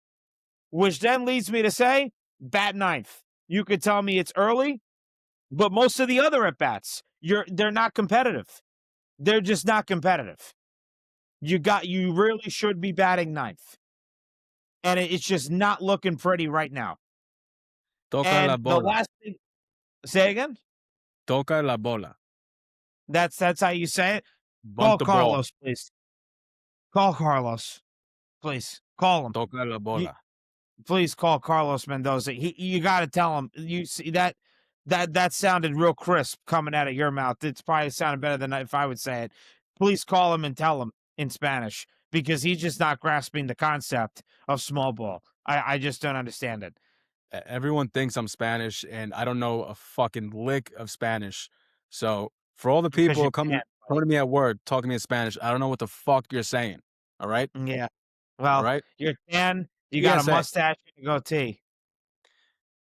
Speaker 1: which then leads me to say, bat ninth. You could tell me it's early, but most of the other at bats, they're not competitive. They're just not competitive. You really should be batting ninth. And it's just not looking pretty right now.
Speaker 2: Toca la
Speaker 1: And the
Speaker 2: bola.
Speaker 1: last thing, say again?
Speaker 2: Toca la bola.
Speaker 1: That's how you say it?
Speaker 2: Bunt
Speaker 1: Call
Speaker 2: the ball.
Speaker 1: Carlos, please. Call Carlos, please. Call him.
Speaker 2: Toca la
Speaker 1: You,
Speaker 2: bola.
Speaker 1: please call Carlos Mendoza. You got to tell him. You see that sounded real crisp coming out of your mouth. It's probably sounded better than if I would say it. Please call him and tell him in Spanish because he's just not grasping the concept of small ball. I just don't understand it
Speaker 2: Everyone thinks I'm Spanish, and I don't know a fucking lick of Spanish. So for all the
Speaker 1: because you
Speaker 2: people coming
Speaker 1: can't.
Speaker 2: coming to me at work, talking to me in Spanish, I don't know what the fuck you're saying. All right?
Speaker 1: Yeah.
Speaker 2: All
Speaker 1: Well,
Speaker 2: right?
Speaker 1: you're tan. You got a
Speaker 2: PSA.
Speaker 1: mustache and a goatee.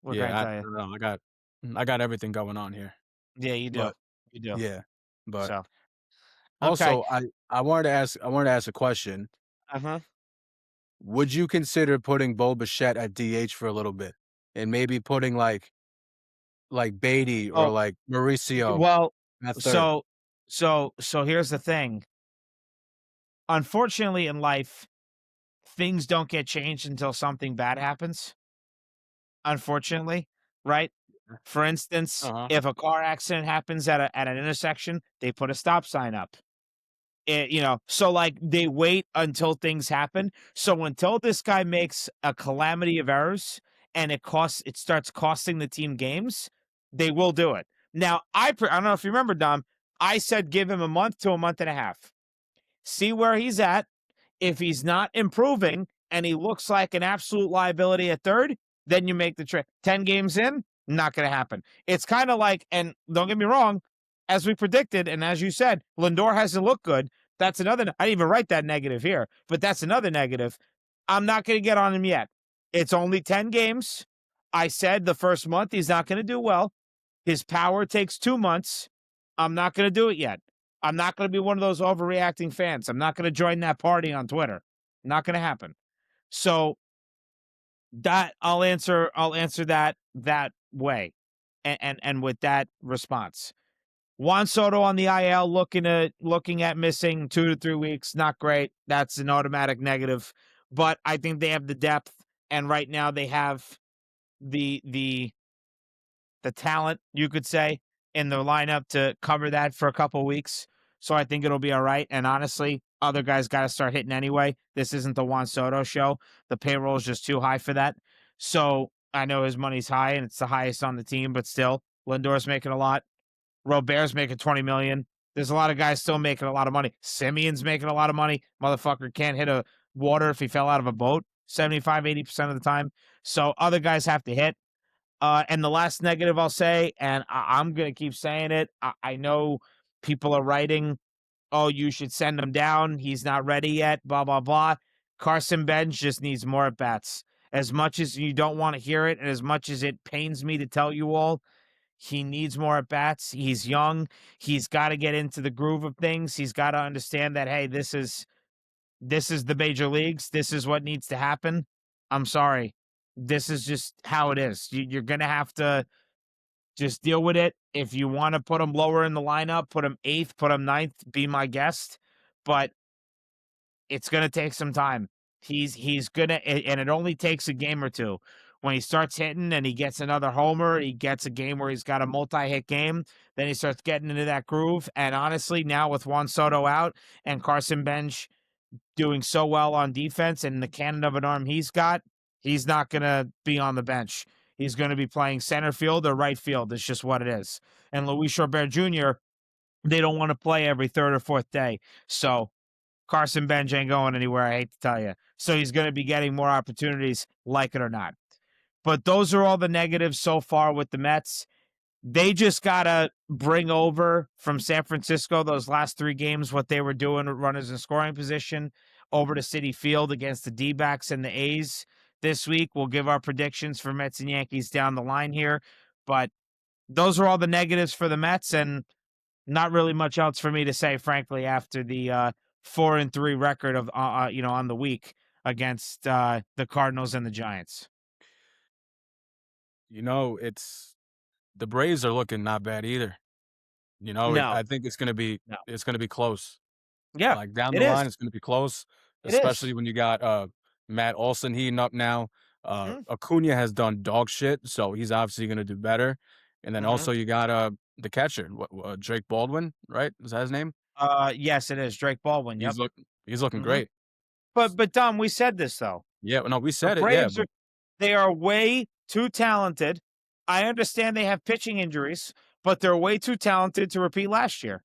Speaker 1: What can I
Speaker 2: Yeah,
Speaker 1: tell you?
Speaker 2: I don't know. I got everything going on here.
Speaker 1: Yeah, you do.
Speaker 2: But
Speaker 1: You do.
Speaker 2: yeah. But
Speaker 1: So okay.
Speaker 2: also I wanted to ask a question.
Speaker 1: Uh huh.
Speaker 2: Would you consider putting Bo Bichette at DH for a little bit? And maybe putting like Beatty or
Speaker 1: Oh,
Speaker 2: like Mauricio
Speaker 1: well,
Speaker 2: at third?
Speaker 1: so so here's the thing. Unfortunately, in life, things don't get changed until something bad happens. Unfortunately, right? For instance,
Speaker 2: Uh-huh.
Speaker 1: if a car accident happens at an intersection, they put a stop sign up. So like they wait until things happen. So until this guy makes a calamity of errors and it starts costing the team games, they will do it. Now, I don't know if you remember, Dom, I said give him a month to a month and a half. See where he's at. If he's not improving and he looks like an absolute liability at third, then you make the trade. 10 games in, not going to happen. It's kind of like, and don't get me wrong, as we predicted, and as you said, Lindor hasn't looked good. That's another, I didn't even write that negative here, but that's another negative. I'm not going to get on him yet. It's only 10 games. I said the first month he's not going to do well. His power takes 2 months. I'm not going to do it yet. I'm not going to be one of those overreacting fans. I'm not going to join that party on Twitter. Not going to happen. So that I'll answer that way, and with that response. Juan Soto on the IL looking at missing 2 to 3 weeks. Not great. That's an automatic negative. But I think they have the depth, and right now they have the talent, you could say, in the lineup to cover that for a couple weeks. So I think it'll be all right. And honestly, other guys got to start hitting anyway. This isn't the Juan Soto show. The payroll is just too high for that. So I know his money's high and it's the highest on the team, but still, Lindor's making a lot. Robert's making 20 million. There's a lot of guys still making a lot of money. Simeon's making a lot of money. Motherfucker can't hit a water if he fell out of a boat 75-80% of the time. So other guys have to hit. And the last negative I'll say, and I'm going to keep saying it. I know people are writing, oh, you should send him down. He's not ready yet, blah, blah, blah. Carson Bench just needs more at bats. As much as you don't want to hear it, and as much as it pains me to tell you all, he needs more at bats. He's young. He's got to get into the groove of things. He's got to understand that, hey, this is the major leagues. This is what needs to happen. I'm sorry. This is just how it is. You're going to have to just deal with it. If you want to put him lower in the lineup, put him eighth, put him ninth, be my guest. But it's going to take some time. He's going to, and it only takes a game or two. When he starts hitting and he gets another homer, he gets a game where he's got a multi-hit game, then he starts getting into that groove. And honestly, now with Juan Soto out and Carson Bench doing so well on defense and the cannon of an arm he's got, he's not going to be on the bench. He's going to be playing center field or right field. It's just what it is. And Luis Robert Jr., they don't want to play every third or fourth day. So Carson Bench ain't going anywhere, I hate to tell you. So he's going to be getting more opportunities, like it or not. But those are all the negatives so far with the Mets. They just got to bring over from San Francisco those last 3 games, what they were doing with runners in scoring position, over to Citi Field against the D-backs and the A's this week. We'll give our predictions for Mets and Yankees down the line here. But those are all the negatives for the Mets, and not really much else for me to say, frankly, after the 4-3 record of on the week against the Cardinals and the Giants.
Speaker 2: It's the Braves are looking not bad either.
Speaker 1: No,
Speaker 2: I think
Speaker 1: no.
Speaker 2: it's gonna be close.
Speaker 1: Yeah,
Speaker 2: Like, down
Speaker 1: it
Speaker 2: the
Speaker 1: is.
Speaker 2: line, it's gonna be close,
Speaker 1: It is.
Speaker 2: especially when you got, Matt Olson heating up now.
Speaker 1: Mm-hmm.
Speaker 2: Acuna has done dog shit, so he's obviously gonna do better, and then
Speaker 1: Mm-hmm.
Speaker 2: also you got, the catcher, Drake Baldwin, right? Is that his name?
Speaker 1: Yes, it is. Drake Baldwin. Yep.
Speaker 2: He's look he's looking
Speaker 1: Mm-hmm.
Speaker 2: great.
Speaker 1: But Dom, we said this though.
Speaker 2: Yeah, no, we
Speaker 1: The
Speaker 2: said it, yeah,
Speaker 1: Braves are
Speaker 2: but
Speaker 1: they are way too talented. I understand they have pitching injuries, but they're way too talented to repeat last year.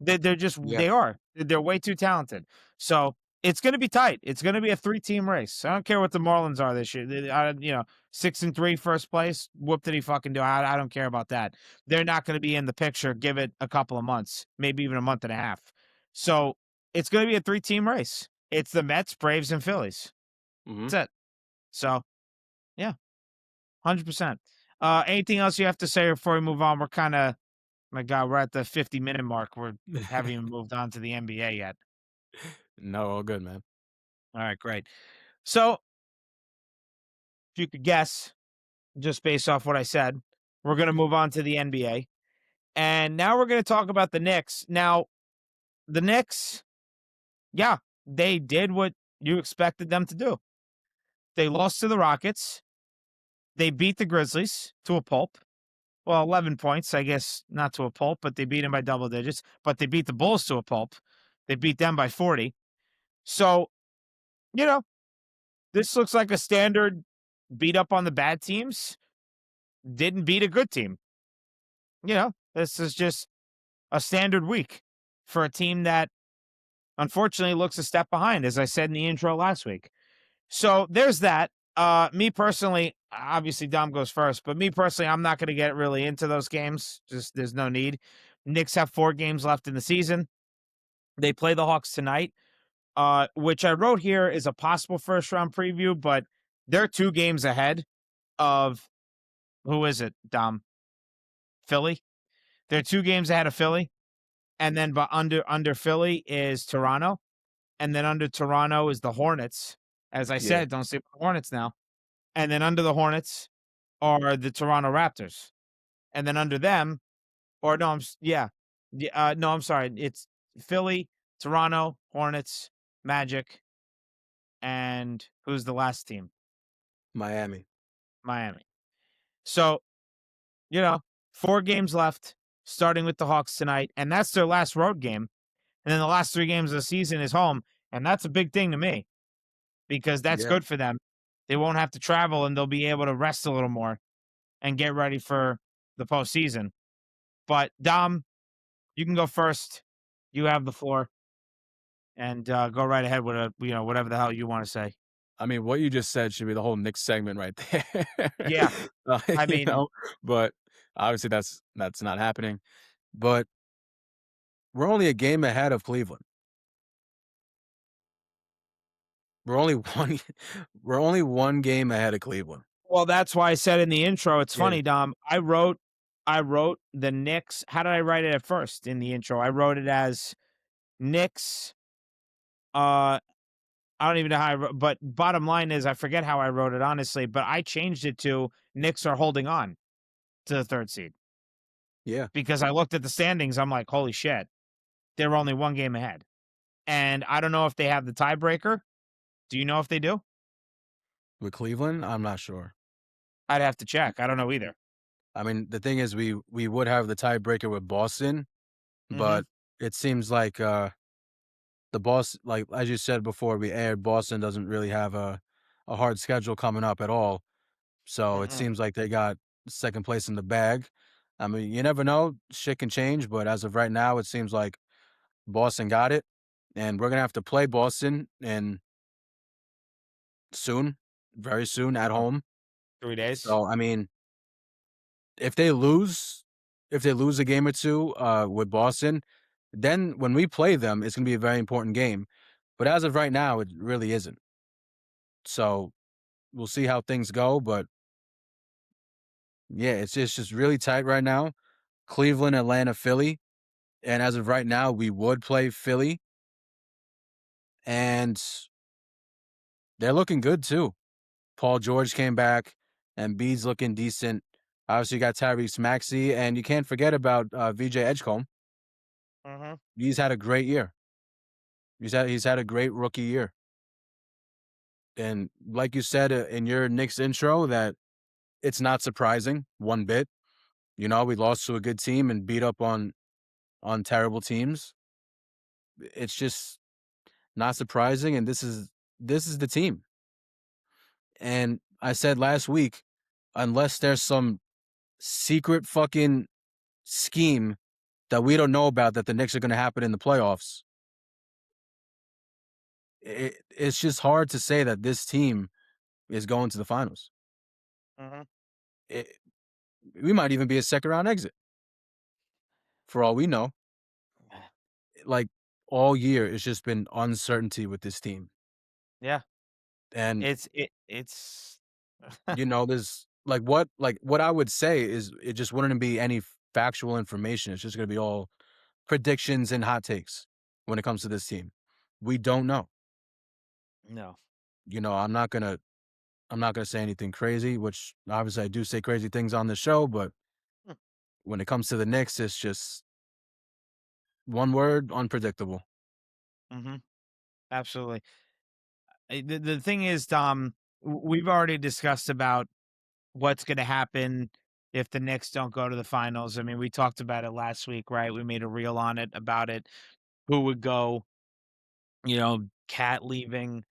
Speaker 1: They're just
Speaker 2: yeah.
Speaker 1: they are. They're way too talented. So it's going to be tight. It's going to be a three-team race. I don't care what the Marlins are this year. 6-3 first place. What did he fucking do? I don't care about that. They're not going to be in the picture. Give it a couple of months, maybe even a month and a half. So it's going to be a three-team race. It's the Mets, Braves, and Phillies.
Speaker 2: Mhm.
Speaker 1: That's it. So yeah, 100%. Anything else you have to say before we move on? We're kind of my God, we're at the 50-minute mark. We haven't even moved on to the NBA yet.
Speaker 2: No, all good, man.
Speaker 1: All right, great. So, if you could guess, just based off what I said, we're going to move on to the NBA. And now we're going to talk about the Knicks. Now, the Knicks, yeah, they did what you expected them to do. They lost to the Rockets. They beat the Grizzlies to a pulp. Well, 11 points, I guess, not to a pulp, but they beat them by double digits. But they beat the Bulls to a pulp. They beat them by 40. So, you know, this looks like a standard beat up on the bad teams, didn't beat a good team. This is just a standard week for a team that unfortunately looks a step behind, as I said in the intro last week. So there's that. Me personally, obviously Dom goes first, but me personally, I'm not going to get really into those games. Just there's no need. Knicks have 4 games left in the season. They play the Hawks tonight, which I wrote here is a possible first round preview, but they're 2 games ahead of who is it, Dom? Philly. They're 2 games ahead of Philly, and then but under Philly is Toronto, and then under Toronto is the Hornets. As I
Speaker 2: Yeah.
Speaker 1: said, don't sleep with the Hornets now. And then under the Hornets are the Toronto Raptors, and then under them, or no, no, I'm sorry, it's Philly, Toronto, Hornets, Magic, and who's the last team?
Speaker 2: Miami.
Speaker 1: Miami. So you know, 4 games left, starting with the Hawks tonight, and that's their last road game. And then the last 3 games of the season is home, and that's a big thing to me because that's
Speaker 2: Yeah.
Speaker 1: good for them. They won't have to travel, and they'll be able to rest a little more and get ready for the postseason. But Dom, you can go first. You have the floor, and go right ahead with whatever the hell you want to say.
Speaker 2: I mean, what you just said should be the whole Knicks segment right there.
Speaker 1: Yeah,
Speaker 2: Uh,
Speaker 1: I
Speaker 2: you
Speaker 1: mean,
Speaker 2: know, but obviously that's not happening. But we're only a game ahead of Cleveland. We're only one we're only 1 game ahead of Cleveland.
Speaker 1: well, that's why I said in the intro. It's
Speaker 2: Yeah.
Speaker 1: funny, Dom. I wrote the Knicks. How did I write it at first in the intro? I wrote it as Knicks. Uh, I don't even know how I wrote, but bottom line is I forget how I wrote it honestly. But I changed it to Knicks are holding on to the 3rd seed
Speaker 2: Yeah.
Speaker 1: because I looked at the standings. I'm like, holy shit, they're only 1 game ahead, and I don't know if they have the tiebreaker. Do you know if they do?
Speaker 2: With Cleveland, I'm not sure.
Speaker 1: I'd have to check. I don't know either.
Speaker 2: I mean, the thing is we would have the tiebreaker with Boston,
Speaker 1: Hmm.
Speaker 2: but it seems like, the boss like, as you said before we aired, Boston doesn't really have a hard schedule coming up at all. So it
Speaker 1: Mm-mm.
Speaker 2: seems like they got 2nd place in the bag. I mean, you never know, shit can change, but as of right now, it seems like Boston got it, and we're gonna have to play Boston and soon, very soon at
Speaker 1: Oh,
Speaker 2: home.
Speaker 1: 3 days.
Speaker 2: So, I mean, if they lose if they lose a game or 2, with Boston, then when we play them, it's gonna be a very important game. But as of right now, it really isn't. So, we'll see how things go, but Yeah, it's just really tight right now. Cleveland, Atlanta, Philly, and as of right now, we would play Philly, and they're looking good too. Paul George came back, and Embiid's looking decent. Obviously, you got Tyrese Maxey, and you can't forget about VJ Edgecombe.
Speaker 1: Hmm.
Speaker 2: He's had a great year. He's had a great rookie year, and like you said in your Knicks intro, that it's not surprising one bit. You know, we lost to a good team and beat up on terrible teams. It's just not surprising, and this is the team. And I said last week, unless there's some secret fucking scheme that we don't know about that the Knicks are going to happen in the playoffs, it's just hard to say that this team is going to the finals.
Speaker 1: Hmm.
Speaker 2: It, we might even be a second round exit for all we know. Like all year, it's just been uncertainty with this team,
Speaker 1: Yeah,
Speaker 2: and
Speaker 1: it's
Speaker 2: there's like what I would say is it just wouldn't be any factual information. It's just going to be all predictions and hot takes when it comes to this team. We don't know.
Speaker 1: no.
Speaker 2: I'm not gonna say anything crazy, which obviously I do say crazy things on the show, but when it comes to the Knicks, it's just one word, unpredictable.
Speaker 1: Hmm. Absolutely. The thing is, Tom, we've already discussed about what's going to happen if the Knicks don't go to the finals. I mean, we talked about it last week, right? We made a reel on it about it. Who would go? Cat leaving,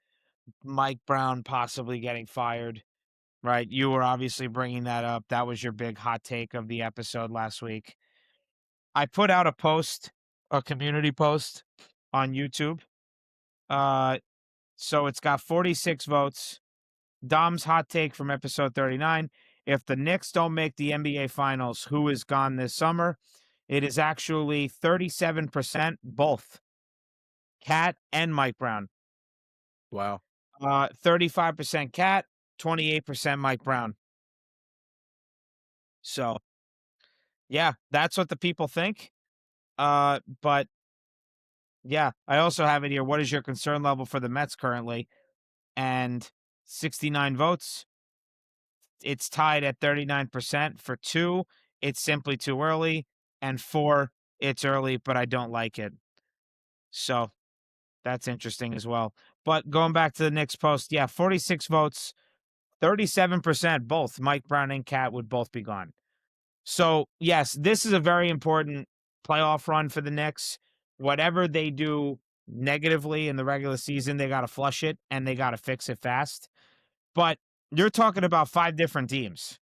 Speaker 1: Mike Brown possibly getting fired, right? You were obviously bringing that up. That was your big hot take of the episode last week. I put out a post, a community post on YouTube. Uh, so it's got 46 votes. Dom's hot take from episode 39. If the Knicks don't make the NBA Finals, who is gone this summer? It is actually 37% both Cat and Mike Brown.
Speaker 2: Wow.
Speaker 1: 35% Cat, 28% Mike Brown. So, yeah, that's what the people think. But yeah, I also have it here. What is your concern level for the Mets currently? And 69 votes. It's tied at 39% for two. It's simply too early. And four, it's early, but I don't like it. So that's interesting as well. But going back to the Knicks post, yeah, 46 votes, 37% both Mike Brown and Cat would both be gone. So, yes, this is a very important playoff run for the Knicks. Whatever they do negatively in the regular season, they got to flush it and they got to fix it fast. But you're talking about five different teams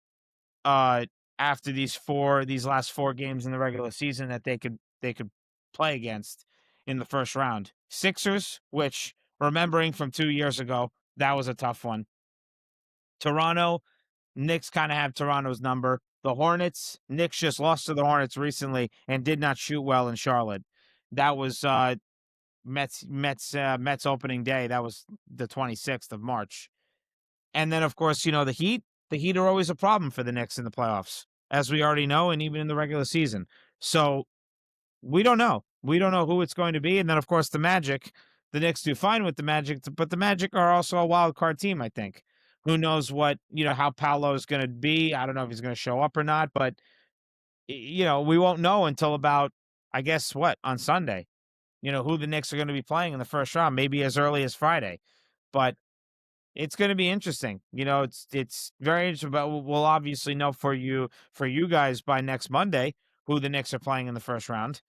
Speaker 1: uh after these last four games in the regular season that they could play against in the first round. Sixers, which remembering from 2 years ago, that was a tough one. Toronto, Knicks kind of have Toronto's number. The Hornets, Knicks just lost to the Hornets recently and did not shoot well in Charlotte. That was Mets opening day. That was the 26th of March. And then of course, the Heat. The Heat are always a problem for the Knicks in the playoffs, as we already know, and even in the regular season. So we don't know. We don't know who it's going to be. And then, of course, the Magic. The Knicks do fine with the Magic, but the Magic are also a wild card team, I think. Who knows how Paolo is going to be? I don't know if he's going to show up or not, but, we won't know until about, I guess, on Sunday, who the Knicks are going to be playing in the first round, maybe as early as Friday. But it's gonna be interesting. It's very interesting, but we'll obviously know for you guys by next Monday who the Knicks are playing in the first round,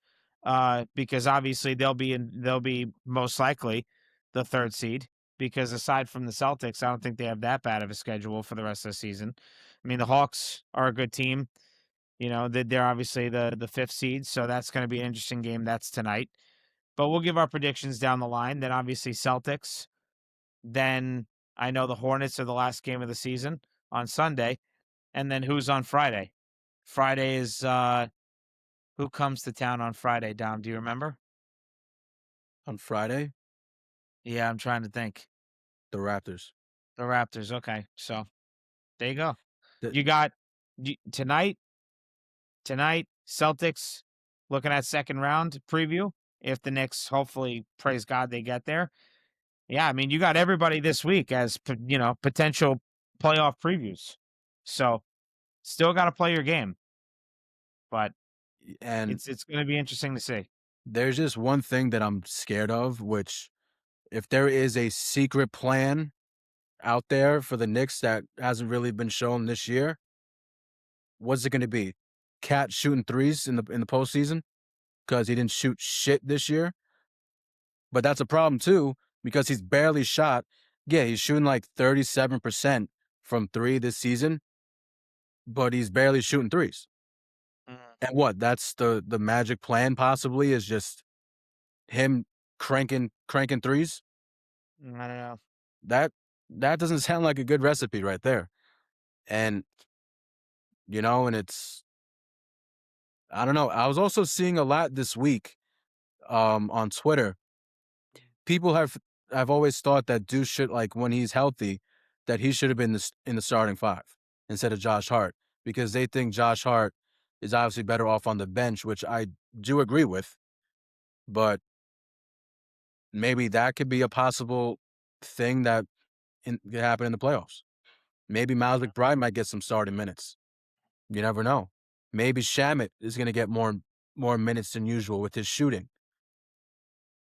Speaker 1: because obviously they'll be most likely the third seed because aside from the Celtics, I don't think they have that bad of a schedule for the rest of the season. I mean, the Hawks are a good team. They're obviously the fifth seed, so that's gonna be an interesting game. That's tonight. But we'll give our predictions down the line. Then obviously Celtics. Then I know the Hornets are the last game of the season on Sunday. And then who's on Friday? Friday is who comes to town on Friday, Dom? Do you remember?
Speaker 2: On Friday,
Speaker 1: Yeah, I'm trying to think.
Speaker 2: the Raptors.
Speaker 1: The Raptors. Okay. So there you go.
Speaker 2: The
Speaker 1: You got Tonight, Celtics looking at second round preview. If the Knicks, hopefully, praise God, they get there. Yeah, I mean, you got everybody this week as potential playoff previews. So still got to play your game, but
Speaker 2: And
Speaker 1: it's going to be interesting to see.
Speaker 2: there's just one thing that I'm scared of, which if there is a secret plan out there for the Knicks that hasn't really been shown this year, what's it going to be? Cat shooting threes in the postseason because he didn't shoot shit this year. But that's a problem too because he's barely shot. Yeah, he's shooting like 37% from three this season, but he's barely shooting threes.
Speaker 1: Mm,
Speaker 2: And what? That's the magic plan possibly is just him cranking threes.
Speaker 1: I don't know.
Speaker 2: That that doesn't sound like a good recipe right there. And and it's I don't know. I was also seeing a lot this week on Twitter. People have always thought that Deuce should like when he's healthy that he should have been in the starting five instead of Josh Hart because they think Josh Hart is obviously better off on the bench, which I do agree with, but maybe that could be a possible thing that could happen in the playoffs. Maybe Miles McBride might get some starting minutes. You never know. Maybe Shamit is going to get more minutes than usual with his shooting.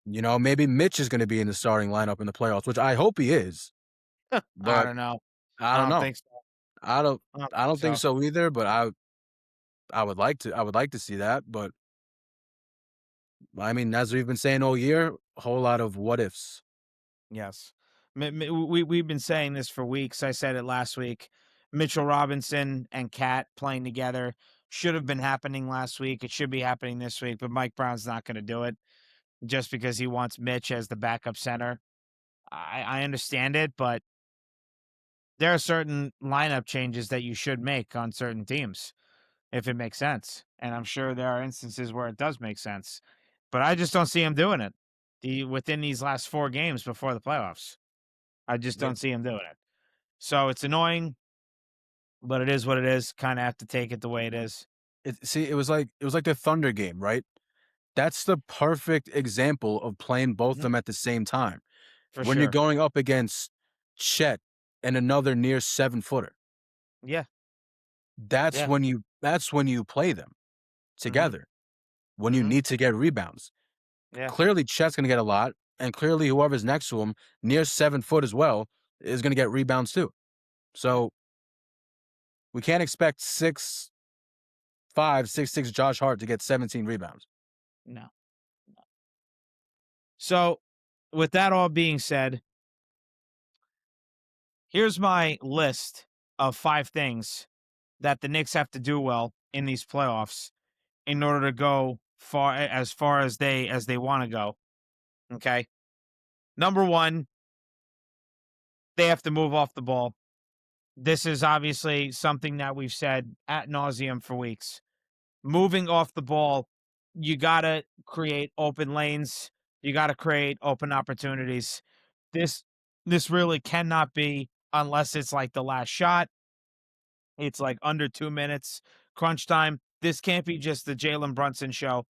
Speaker 2: Maybe Mitch is going to be in the starting lineup in the playoffs, which I hope he is.
Speaker 1: I
Speaker 2: But
Speaker 1: don't know.
Speaker 2: I
Speaker 1: I
Speaker 2: don't
Speaker 1: don't
Speaker 2: know.
Speaker 1: think so.
Speaker 2: I don't
Speaker 1: I don't
Speaker 2: I
Speaker 1: think
Speaker 2: don't think
Speaker 1: so.
Speaker 2: so either, but I would like to see that, but I mean, as we've been saying all year, a whole lot of what ifs.
Speaker 1: Yes. We've been saying this for weeks. I said it last week. Mitchell Robinson and Cat playing together should have been happening last week. It should be happening this week, but Mike Brown's not going to do it just because he wants Mitch as the backup center. I understand it, but there are certain lineup changes that you should make on certain teams if it makes sense. And I'm sure there are instances where it does make sense, but I just don't see him doing it within these last 4 games before the playoffs. I just
Speaker 2: Yep.
Speaker 1: don't see him doing it. So it's annoying, but it is what it is. Kind of have to take it the way it is.
Speaker 2: It was like the Thunder game, right? That's the perfect example of playing both of
Speaker 1: Mhm.
Speaker 2: them at the same time.
Speaker 1: For
Speaker 2: When you're
Speaker 1: sure.
Speaker 2: going up against Chet and another near 7-footer,
Speaker 1: Yeah.
Speaker 2: that's
Speaker 1: Yeah.
Speaker 2: when you play them
Speaker 1: Hmm.
Speaker 2: together, when you
Speaker 1: Hmm.
Speaker 2: need to get rebounds.
Speaker 1: Yeah.
Speaker 2: Clearly, Chet's gonna get a lot, and clearly whoever's next to him, near 7 foot as well, is gonna get rebounds too.
Speaker 1: Yeah.
Speaker 2: So we can't expect 6'5", 6'6" Josh Hart to get 17 rebounds.
Speaker 1: No. So, with that all being said, here's my list of 5 things that the Knicks have to do well in these playoffs in order to go far as they want to go. Okay. Number one, they have to move off the ball. This is obviously something that we've said at nauseum for weeks. Moving off the ball, you gotta create open lanes. You gotta create open opportunities. This this really cannot be unless it's like the last shot. It's like under 2 minutes, crunch time. This can't be just the Jalen Brunson show.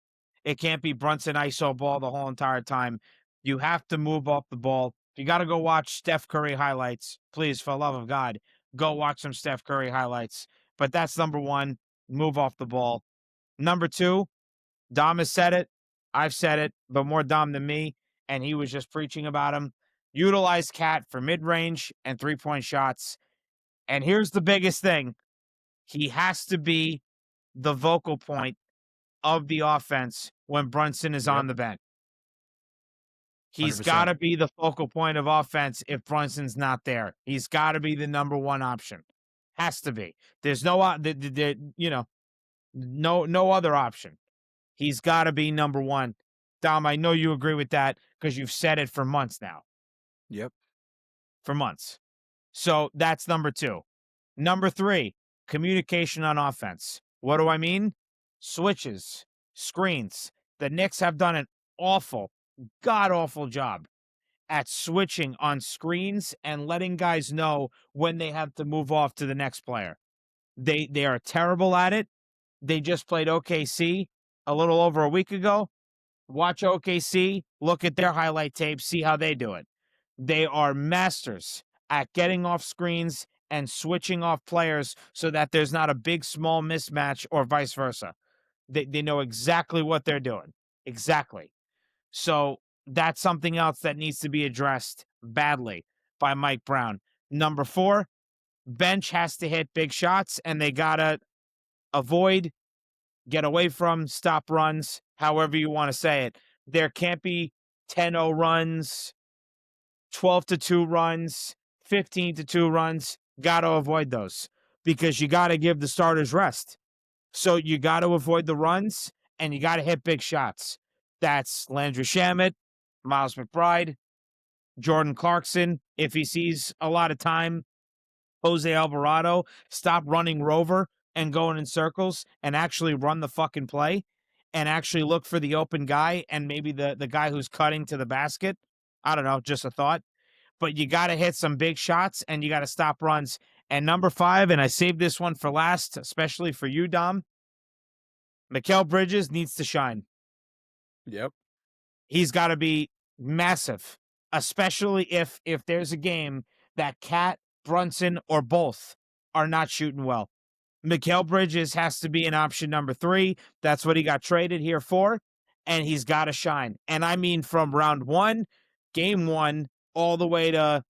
Speaker 1: It can't be Brunson ISO ball the whole entire time. You have to move off the ball. You got to go watch Steph Curry highlights. Please, for the love of God, go watch some Steph Curry highlights. But that's number one, move off the ball. Number two, Dom has said it. I've said it, but more Dom than me. And he was just preaching about him. Utilize Cat for mid range and 3-point shots. And here's the biggest thing, he has to be the vocal point of the offense when Brunson is
Speaker 2: Yep,
Speaker 1: on the bench. He's
Speaker 2: 100%.
Speaker 1: gotta be the focal point of offense if Brunson's not there. He's gotta be the number one option. Has to be. There's no o no other option. He's gotta be number 1. Dom, I know you agree with that because 'cause you've said it for months now.
Speaker 2: Yep,
Speaker 1: For months. So, that's number 2. Number 3, communication on offense. What do I mean? Switches, screens. The Knicks have done an awful, god awful job at switching on screens and letting guys know when they have to move off to the next player. They are terrible at it. They just played OKC a little over a week ago. Watch OKC, look at their highlight tape, see how they do it. They are masters at getting off screens and switching off players so that there's not a big small mismatch or vice versa. They know exactly what they're doing. Exactly. So that's something else that needs to be addressed badly by Mike Brown. Number 4, bench has to hit big shots and they gotta avoid, get away from, stop runs, however you want to say it. There can't be 10-0 runs, 12-2 runs, 15-2 runs. Got to avoid those because you got to give the starters rest. So you got to avoid the runs and you got to hit big shots. That's Landry Shamet, Miles McBride, Jordan Clarkson. If he sees a lot of time, Jose Alvarado, stop running rover and going in circles and actually run the fucking play and actually look for the open guy and maybe the guy who's cutting to the basket. I don't know, just a thought. But you got to hit some big shots and you got to stop runs. And number 5, and I saved this one for last, especially for you, Dom. Mikal Bridges needs to shine.
Speaker 2: Yep.
Speaker 1: He's got to be massive, especially if there's a game that Cat, Brunson, or both are not shooting well. Mikal Bridges has to be an option number 3. That's what he got traded here for, and he's got to shine. And I mean from round 1, game 1, all the way to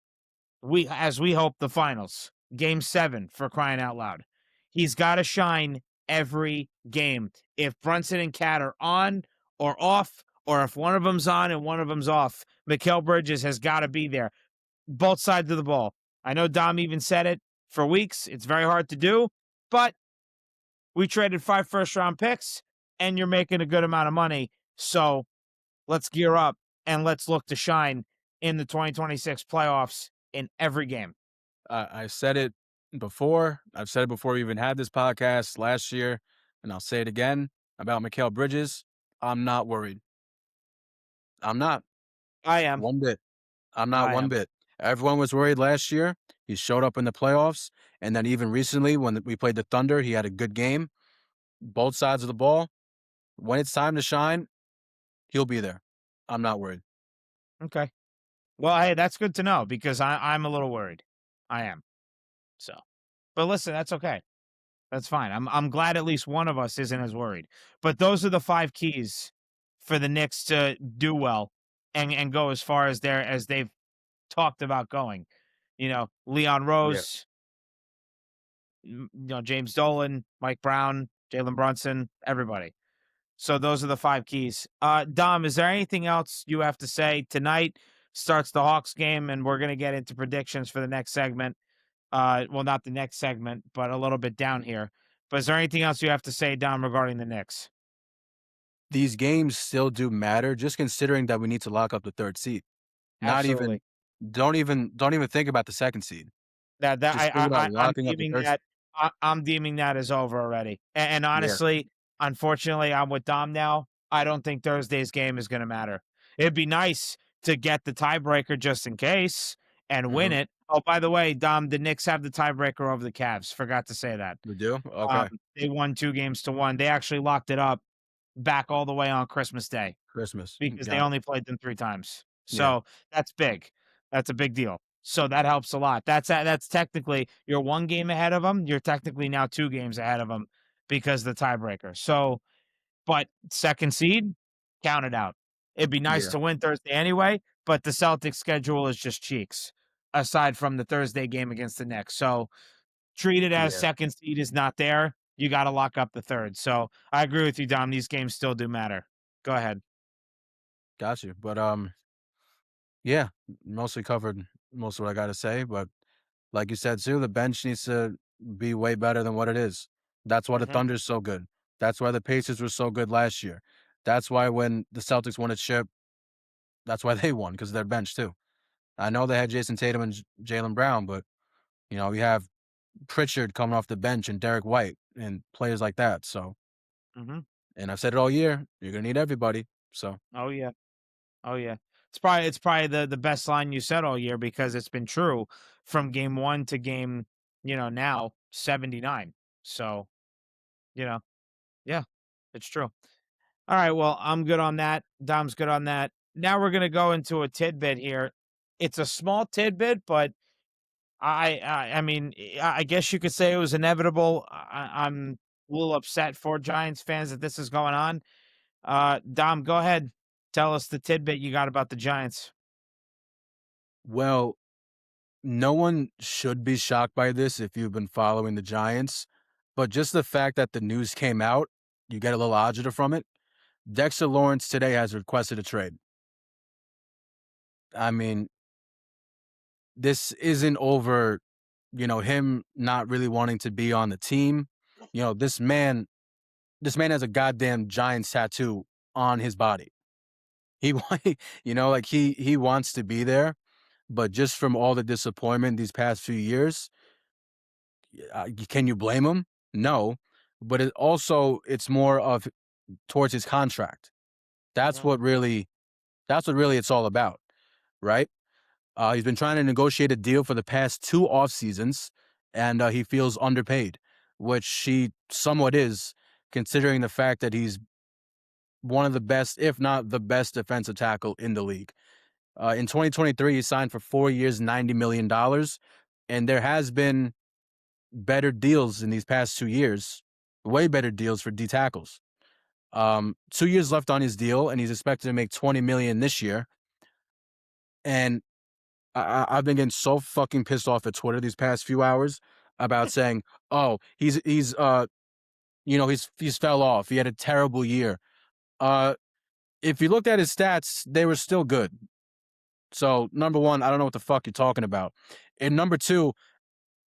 Speaker 1: we hope the finals, game 7 for crying out loud. He's got to shine every game. If Brunson and Cat are on or off, or if one of them's on and one of them's off, Mikal Bridges has got to be there. Both sides of the ball. I know Dom even said it for weeks. It's very hard to do, but we traded 5 first round picks and you're making a good amount of money. So let's gear up and let's look to shine in the 2026 playoffs in every game.
Speaker 2: I said it before. I've said it before we even had this podcast last year, and I'll say it again about Mikal Bridges. I'm not worried. I'm not
Speaker 1: I am.
Speaker 2: one bit. I'm not
Speaker 1: I
Speaker 2: one
Speaker 1: am.
Speaker 2: bit. Everyone was worried last year. He showed up in the playoffs, and then even recently when we played the Thunder, he had a good game. Both sides of the ball. When it's time to shine, he'll be there. I'm not worried.
Speaker 1: Okay. Well, hey, that's good to know because I'm a little worried. I am. So, but listen, that's okay. That's fine. I'm glad at least one of us isn't as worried. But those are the 5 keys for the Knicks to do well and go as far as they've talked about going. Leon
Speaker 2: Yeah.
Speaker 1: Rose, James Dolan, Mike Brown, Jalen Brunson, everybody. So those are the 5 keys. Dom, is there anything else you have to say? Tonight starts the Hawks game, and we're gonna get into predictions for the next segment. Well, not the next segment, but a little bit down here. But is there anything else you have to say, Dom, regarding the Knicks?
Speaker 2: These games still do matter, just considering that we need to lock up the 3rd seed. Not even
Speaker 1: Absolutely.
Speaker 2: don't even think about the 2nd seed.
Speaker 1: That
Speaker 2: Just think about
Speaker 1: I'm
Speaker 2: locking up the
Speaker 1: deeming
Speaker 2: 3rd seed.
Speaker 1: that I'm deeming that as over already. And
Speaker 2: Yeah.
Speaker 1: honestly, unfortunately, I'm with Dom now. I don't think Thursday's game is going to matter. It'd be nice to get the tiebreaker just in case and win
Speaker 2: Mhm.
Speaker 1: it. Oh, by the way, Dom, the Knicks have the tiebreaker over the Cavs. Forgot to say that.
Speaker 2: We do?
Speaker 1: Um,
Speaker 2: Okay.
Speaker 1: they won 2 games to 1. They actually locked it up back all the way on Christmas Day
Speaker 2: Christmas.
Speaker 1: because they
Speaker 2: Got it.
Speaker 1: only played them 3 times.
Speaker 2: Yeah.
Speaker 1: So that's big. That's a big deal. So that helps a lot. That's technically you're 1 game ahead of them. You're technically now 2 games ahead of them because of the tiebreaker. So, but 2nd seed, count it out. It'd be nice
Speaker 2: Yeah.
Speaker 1: to win Thursday anyway, but the Celtics schedule is just cheeks aside from the Thursday game against the Knicks. So treat it as
Speaker 2: Yeah.
Speaker 1: 2nd seed is not there. You got to lock up the 3rd. So I agree with you, Dom. These games still do matter. Go ahead.
Speaker 2: Got you. But yeah, mostly covered most of what I gotta say, but like you said too, the bench needs to be way better than what it is. That's why the
Speaker 1: Hmm.
Speaker 2: Thunder's so good. That's why the Pacers were so good last year. That's why when the Celtics won a chip, that's why they won because of their bench too. I know they had Jason Tatum and Jalen Brown, but we have Pritchard coming off the bench and Derek White and players like that. So,
Speaker 1: Hmm.
Speaker 2: and I've said it all year, you're gonna need everybody. So,
Speaker 1: Oh yeah. Oh yeah. It's probably the best line you said all year because it's been true from game 1 to game, now 79. So, you know, yeah, it's true. All right, well, I'm good on that. Dom's good on that. Now we're gonna go into a tidbit here. It's a small tidbit, but I mean, I guess you could say it was inevitable. I'm a little upset for Giants fans that this is going on. Dom, go ahead. Tell us the tidbit you got about the Giants.
Speaker 2: Well, no one should be shocked by this if you've been following the Giants, but just the fact that the news came out, you get a little agita from it. Dexter Lawrence today has requested a trade. I mean, this isn't over, him not really wanting to be on the team. This man has a goddamn Giants tattoo on his body. He wa like, he wants to be there, but just from all the disappointment these past few years, can you blame him? No, but it's more of towards his contract. That's
Speaker 1: Mhm.
Speaker 2: what really that's what really it's all about, right? He's been trying to negotiate a deal for the past 2 off seasons, and he feels underpaid, which he somewhat is, considering the fact that he's one of the best, if not the best, defensive tackle in the league. In 2023, he signed for 4 years, $90 million, and there has been better deals in these past 2 years, way better deals for D tackles. 2 years left on his deal, and he's expected to make 20 million this year. And I've been getting so fucking pissed off at Twitter these past few hours about saying, "Oh, he's fell off. He had a terrible year." Uh, if you looked at his stats, they were still good. So number one, I don't know what the fuck you're talking about. And number two,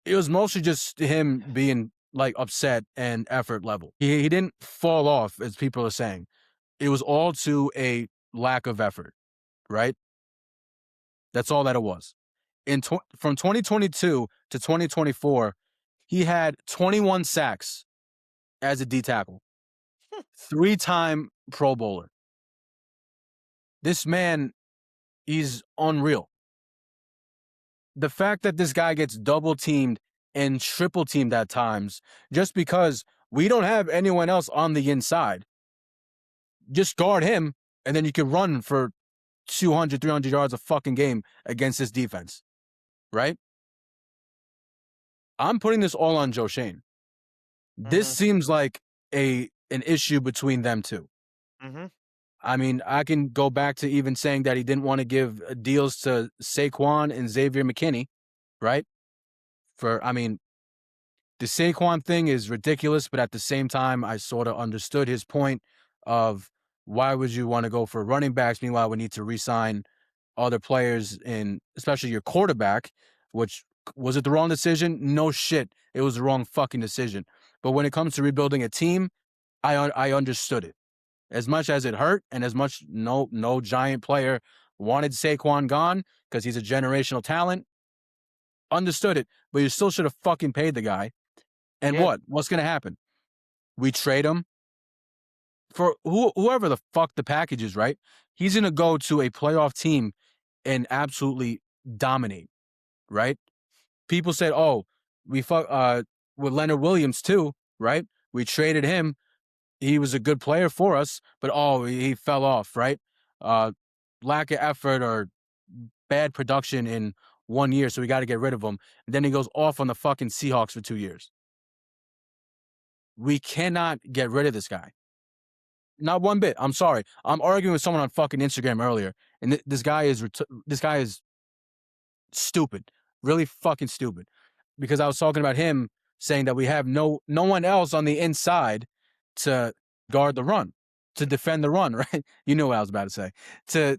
Speaker 2: it was mostly just him being like upset and effort level. He didn't fall off, as people are saying. It was all to a lack of effort, right? That's all that it was. From 2022 to 2024, he had 21 sacks as a D tackle, 3-time Pro Bowler. This man, he's unreal. The fact that this guy gets double teamed and triple teamed at times just because we don't have anyone else on the inside, just guard him and then you can run for 200, 300 yards a fucking game against this defense, right? I'm putting this all on Joe Shane. This
Speaker 1: Mhm.
Speaker 2: seems like an issue between them two.
Speaker 1: Mhm.
Speaker 2: I mean, I can go back to even saying that he didn't want to give deals to Saquon and Xavier McKinney, right? I mean, the Saquon thing is ridiculous, but at the same time, I sort of understood his point of why would you want to go for running backs? Meanwhile, we need to re-sign other players, in especially your quarterback. Which was it the wrong decision? No shit, it was the wrong fucking decision. But when it comes to rebuilding a team, I understood it. As much as it hurt, and as much no Giant player wanted Saquon gone because he's a generational talent, understood it. But you still should have fucking paid the guy. And
Speaker 1: Yeah.
Speaker 2: what's gonna happen? We trade him for whoever the fuck the package is, right? He's gonna go to a playoff team and absolutely dominate, right? People said, "Oh, we fuck with Leonard Williams too, right? We traded him. He was a good player for us, but oh, he fell off, right? Uh, lack of effort or bad production in 1 year, so we got to get rid of him." And then he goes off on the fucking Seahawks for 2 years. We cannot get rid of this guy. Not one bit. I'm sorry. I'm arguing with someone on fucking Instagram earlier, and this guy is stupid, really fucking stupid. Because I was talking about him saying that we have no one else on the inside to guard the run, to defend the run, right? You know what I was about to say.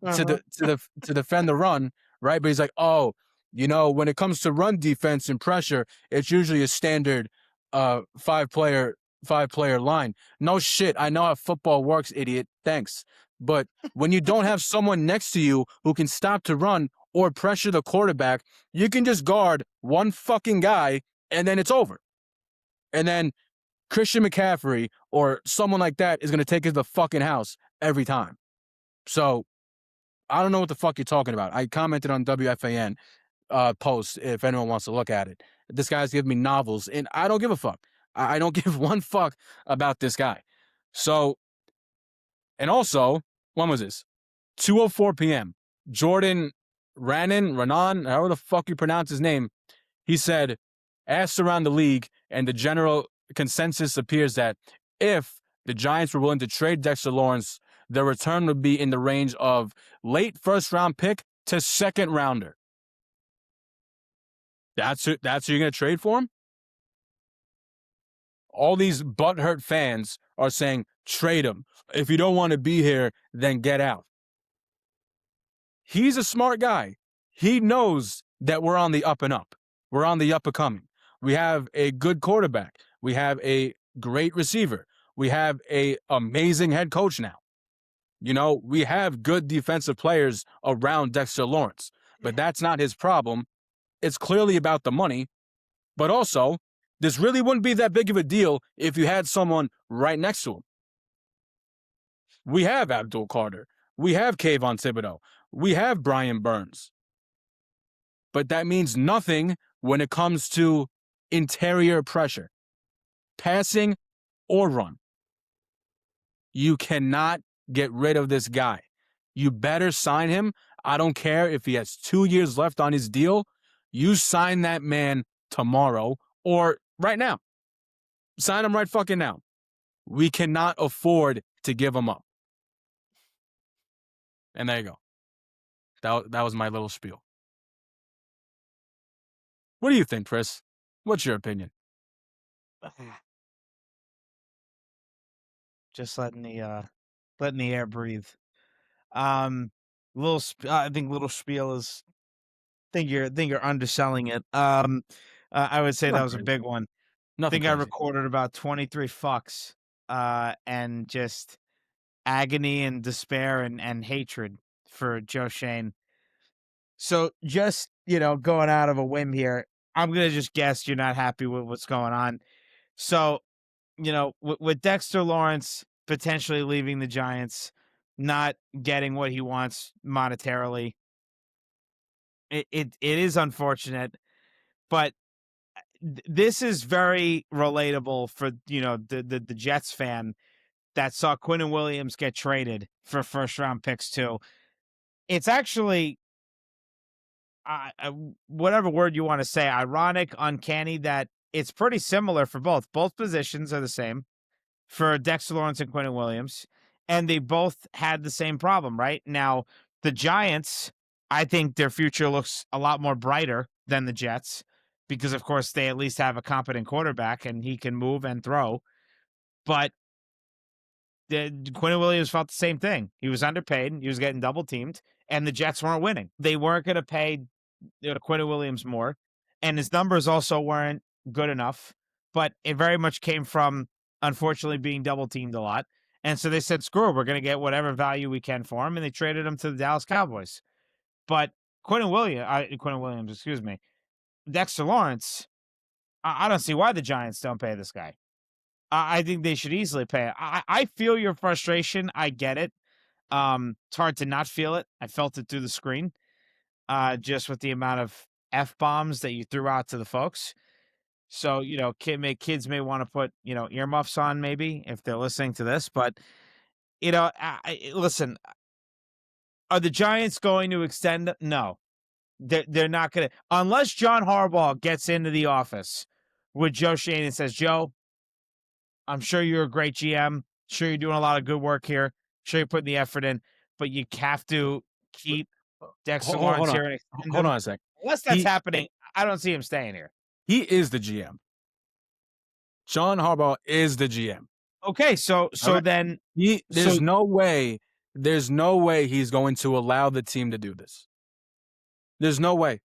Speaker 1: Uh-huh.
Speaker 2: To defend the run, right? But he's like, "Oh, when it comes to run defense and pressure, it's usually a standard five player line." No shit. I know how football works, idiot. Thanks. But when you don't have someone next to you who can stop to run or pressure the quarterback, you can just guard one fucking guy and then it's over. And then Christian McCaffrey or someone like that is going to take it to the fucking house every time. So I don't know what the fuck you're talking about. I commented on WFAN post if anyone wants to look at it. This guy's giving me novels, and I don't give a fuck. I don't give one fuck about this guy. So, and also, when was this? 2:04 p.m. Jordan Ranan, however the fuck you pronounce his name, he said, asked around the league, and the general consensus appears that if the Giants were willing to trade Dexter Lawrence, the return would be in the range of late first round pick to second rounder. That's who you're going to trade for him? All these butthurt fans are saying, trade him. If you don't want to be here, then get out. He's a smart guy. He knows that we're on the up and up. We're on the up and coming. We have a good quarterback. We have a great receiver. We have a amazing head coach now. You know, we have good defensive players around Dexter Lawrence, but that's not his problem. It's clearly about the money, but also this really wouldn't be that big of a deal if you had someone right next to him. We have Abdul Carter. We have Kayvon Thibodeau. We have Brian Burns. But that means nothing when it comes to interior pressure, passing or run. You cannot get rid of this guy. You better sign him. I don't care if he has 2 years left on his deal. You sign that man tomorrow or right now. Sign him right fucking now. We cannot afford to give him up. And there you go. That was my little spiel. What do you think, Chris? What's your opinion?
Speaker 1: Just letting the air breathe. I think little spiel is. Think you're underselling it. I would say that
Speaker 2: Not
Speaker 1: was a
Speaker 2: crazy.
Speaker 1: big one. I
Speaker 2: Nothing
Speaker 1: think I
Speaker 2: crazy.
Speaker 1: recorded about 23 fucks, and just agony and despair and hatred for Joe Shane. So just, going out of a whim here, I'm gonna just guess you're not happy with what's going on. So, with Dexter Lawrence potentially leaving the Giants, not getting what he wants monetarily, it is unfortunate, but this is very relatable for the Jets fan that saw Quinnen Williams get traded for first round picks too. It's actually whatever word you want to say, ironic, uncanny that it's pretty similar for both. Both positions are the same for Dexter Lawrence and Quinnen Williams, and they both had the same problem. Right now, the Giants, I think their future looks a lot more brighter than the Jets because, of course, they at least have a competent quarterback and he can move and throw. But Quinnen Williams felt the same thing. He was underpaid. He was getting double teamed, and the Jets weren't winning. They weren't going to pay Quinnen Williams more, and his numbers also weren't good enough. But it very much came from, unfortunately, being double teamed a lot. And so they said, "Screw it, we're going to get whatever value we can for him," and they traded him to the Dallas Cowboys. But Quinnen Williams, excuse me, Dexter Lawrence, I don't see why the Giants don't pay this guy. I think they should easily pay it. I feel your frustration. I get it. It's hard to not feel it. I felt it through the screen, just with the amount of F-bombs that you threw out to the folks. So, kids may want to put, earmuffs on maybe if they're listening to this. But, listen, are the Giants going to extend? No, they're not going to. Unless John Harbaugh gets into the office with Joe Shane and says, "Joe, I'm sure you're a great GM. Sure you're doing a lot of good work here. Sure you're putting the effort in, but you have to keep Dexter
Speaker 2: Hold
Speaker 1: Lawrence
Speaker 2: on.
Speaker 1: here and extend
Speaker 2: Hold
Speaker 1: him."
Speaker 2: on a sec.
Speaker 1: Unless that's happening, I don't see him staying here.
Speaker 2: He is the GM. John Harbaugh is the GM.
Speaker 1: Okay, so
Speaker 2: Alright.
Speaker 1: then
Speaker 2: There's no way he's going to allow the team to do this. There's no way.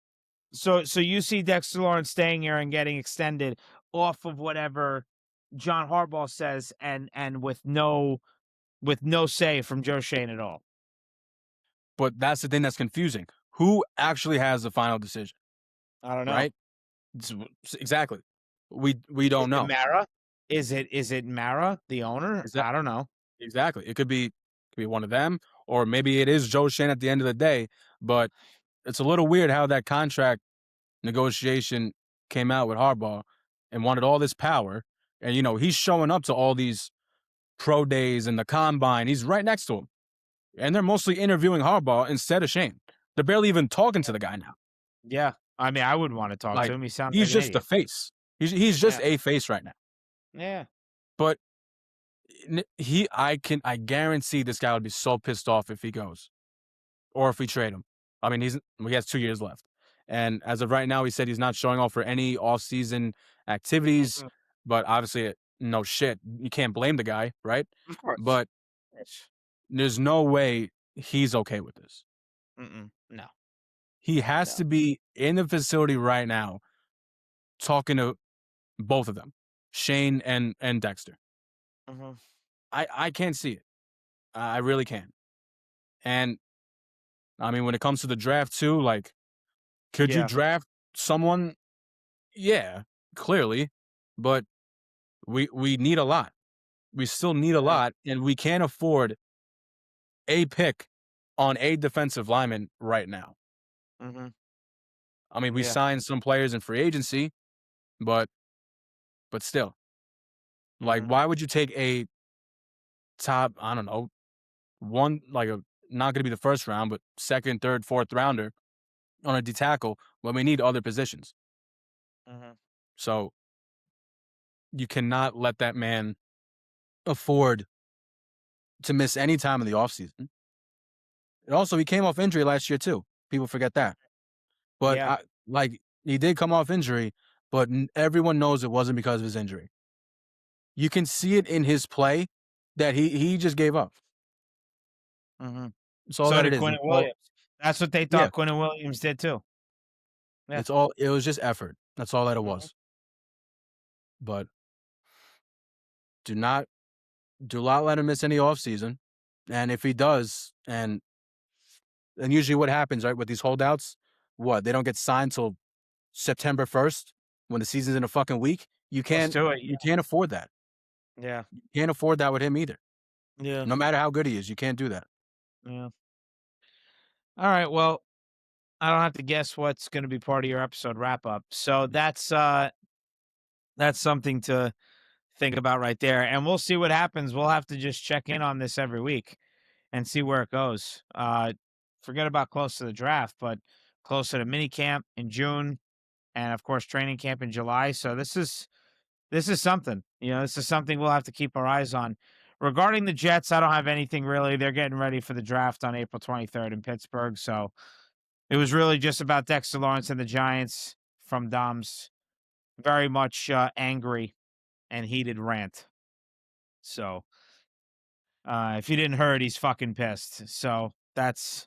Speaker 1: so you see Dexter Lawrence staying here and getting extended off of whatever John Harbaugh says, and with no say from Joe Shane at all.
Speaker 2: But that's the thing that's confusing. Who actually has the final decision?
Speaker 1: I don't know.
Speaker 2: Right? Exactly. We don't know.
Speaker 1: Mara? Is it Mara, the owner? I don't know.
Speaker 2: Exactly. It could be one of them, or maybe it is Joe Shane at the end of the day. But it's a little weird how that contract negotiation came out with Harbaugh and wanted all this power, And he's showing up to all these pro days and the combine. He's right next to him. And they're mostly interviewing Harbaugh instead of Shane. They're barely even talking to the guy now.
Speaker 1: Yeah. I mean, I wouldn't wanna talk to
Speaker 2: Like,
Speaker 1: him. He sounds like
Speaker 2: he's
Speaker 1: an
Speaker 2: just the
Speaker 1: idiot.
Speaker 2: face. He's
Speaker 1: Yeah.
Speaker 2: just a face right now.
Speaker 1: Yeah.
Speaker 2: But I guarantee this guy would be so pissed off if he goes or if we trade him. I mean, he has 2 years left. And as of right now, he said he's not showing off for any off-season activities,
Speaker 1: Mhm.
Speaker 2: but obviously, no shit. You can't blame the guy, right?
Speaker 1: Of course.
Speaker 2: But
Speaker 1: Yes.
Speaker 2: there's no way he's okay with this.
Speaker 1: Mm-mm. No.
Speaker 2: He has
Speaker 1: No.
Speaker 2: to be in the facility right now talking to both of them, Shane and Dexter.
Speaker 1: Mhm.
Speaker 2: I can't see it. I really can't. And I mean, when it comes to the draft too, like, could you
Speaker 1: Yeah.
Speaker 2: draft someone? Yeah, clearly, but we need a lot. We still need a
Speaker 1: Yeah.
Speaker 2: lot, and we can't afford a pick on a defensive lineman right now.
Speaker 1: Mhm.
Speaker 2: I mean, we
Speaker 1: Yeah.
Speaker 2: signed some players in free agency, but still, like,
Speaker 1: Mhm.
Speaker 2: why would you take a top? I don't know, one like a not going to be the first round, but second, third, fourth rounder on a D tackle when we need other positions.
Speaker 1: Mhm.
Speaker 2: So you cannot let that man afford to miss any time in the offseason. And also, he came off injury last year too. People forget that. But
Speaker 1: Yeah.
Speaker 2: like he did come off injury, but everyone knows it wasn't because of his injury. You can see it in his play that he just gave up.
Speaker 1: Mhm.
Speaker 2: It's all
Speaker 1: So
Speaker 2: that it
Speaker 1: did
Speaker 2: is.
Speaker 1: Quinnen Williams. That's what they
Speaker 2: Yeah,
Speaker 1: thought Quinnen Williams did too. Yeah.
Speaker 2: it was just effort. That's all that it
Speaker 1: Mhm.
Speaker 2: was. But do not not let him miss any offseason. And if he does, and usually what happens, right, with these holdouts, what, they don't get signed till September 1st when the season's in a fucking week?
Speaker 1: Let's do it.
Speaker 2: You can't afford that.
Speaker 1: Yeah.
Speaker 2: You can't afford that with him either.
Speaker 1: Yeah.
Speaker 2: No matter how good he is, you can't do that.
Speaker 1: Yeah. All right. Well, I don't have to guess what's going to be part of your episode wrap up. So that's something to think about right there. And we'll see what happens. We'll have to just check in on this every week and see where it goes. Forget about close to the draft, but closer to mini camp in June and of course training camp in July. So this is something. This is something we'll have to keep our eyes on. Regarding the Jets, I don't have anything really. They're getting ready for the draft on April 23rd in Pittsburgh. So it was really just about Dexter Lawrence and the Giants from Dom's very much angry and heated rant. So if you didn't hear it, he's fucking pissed. So that's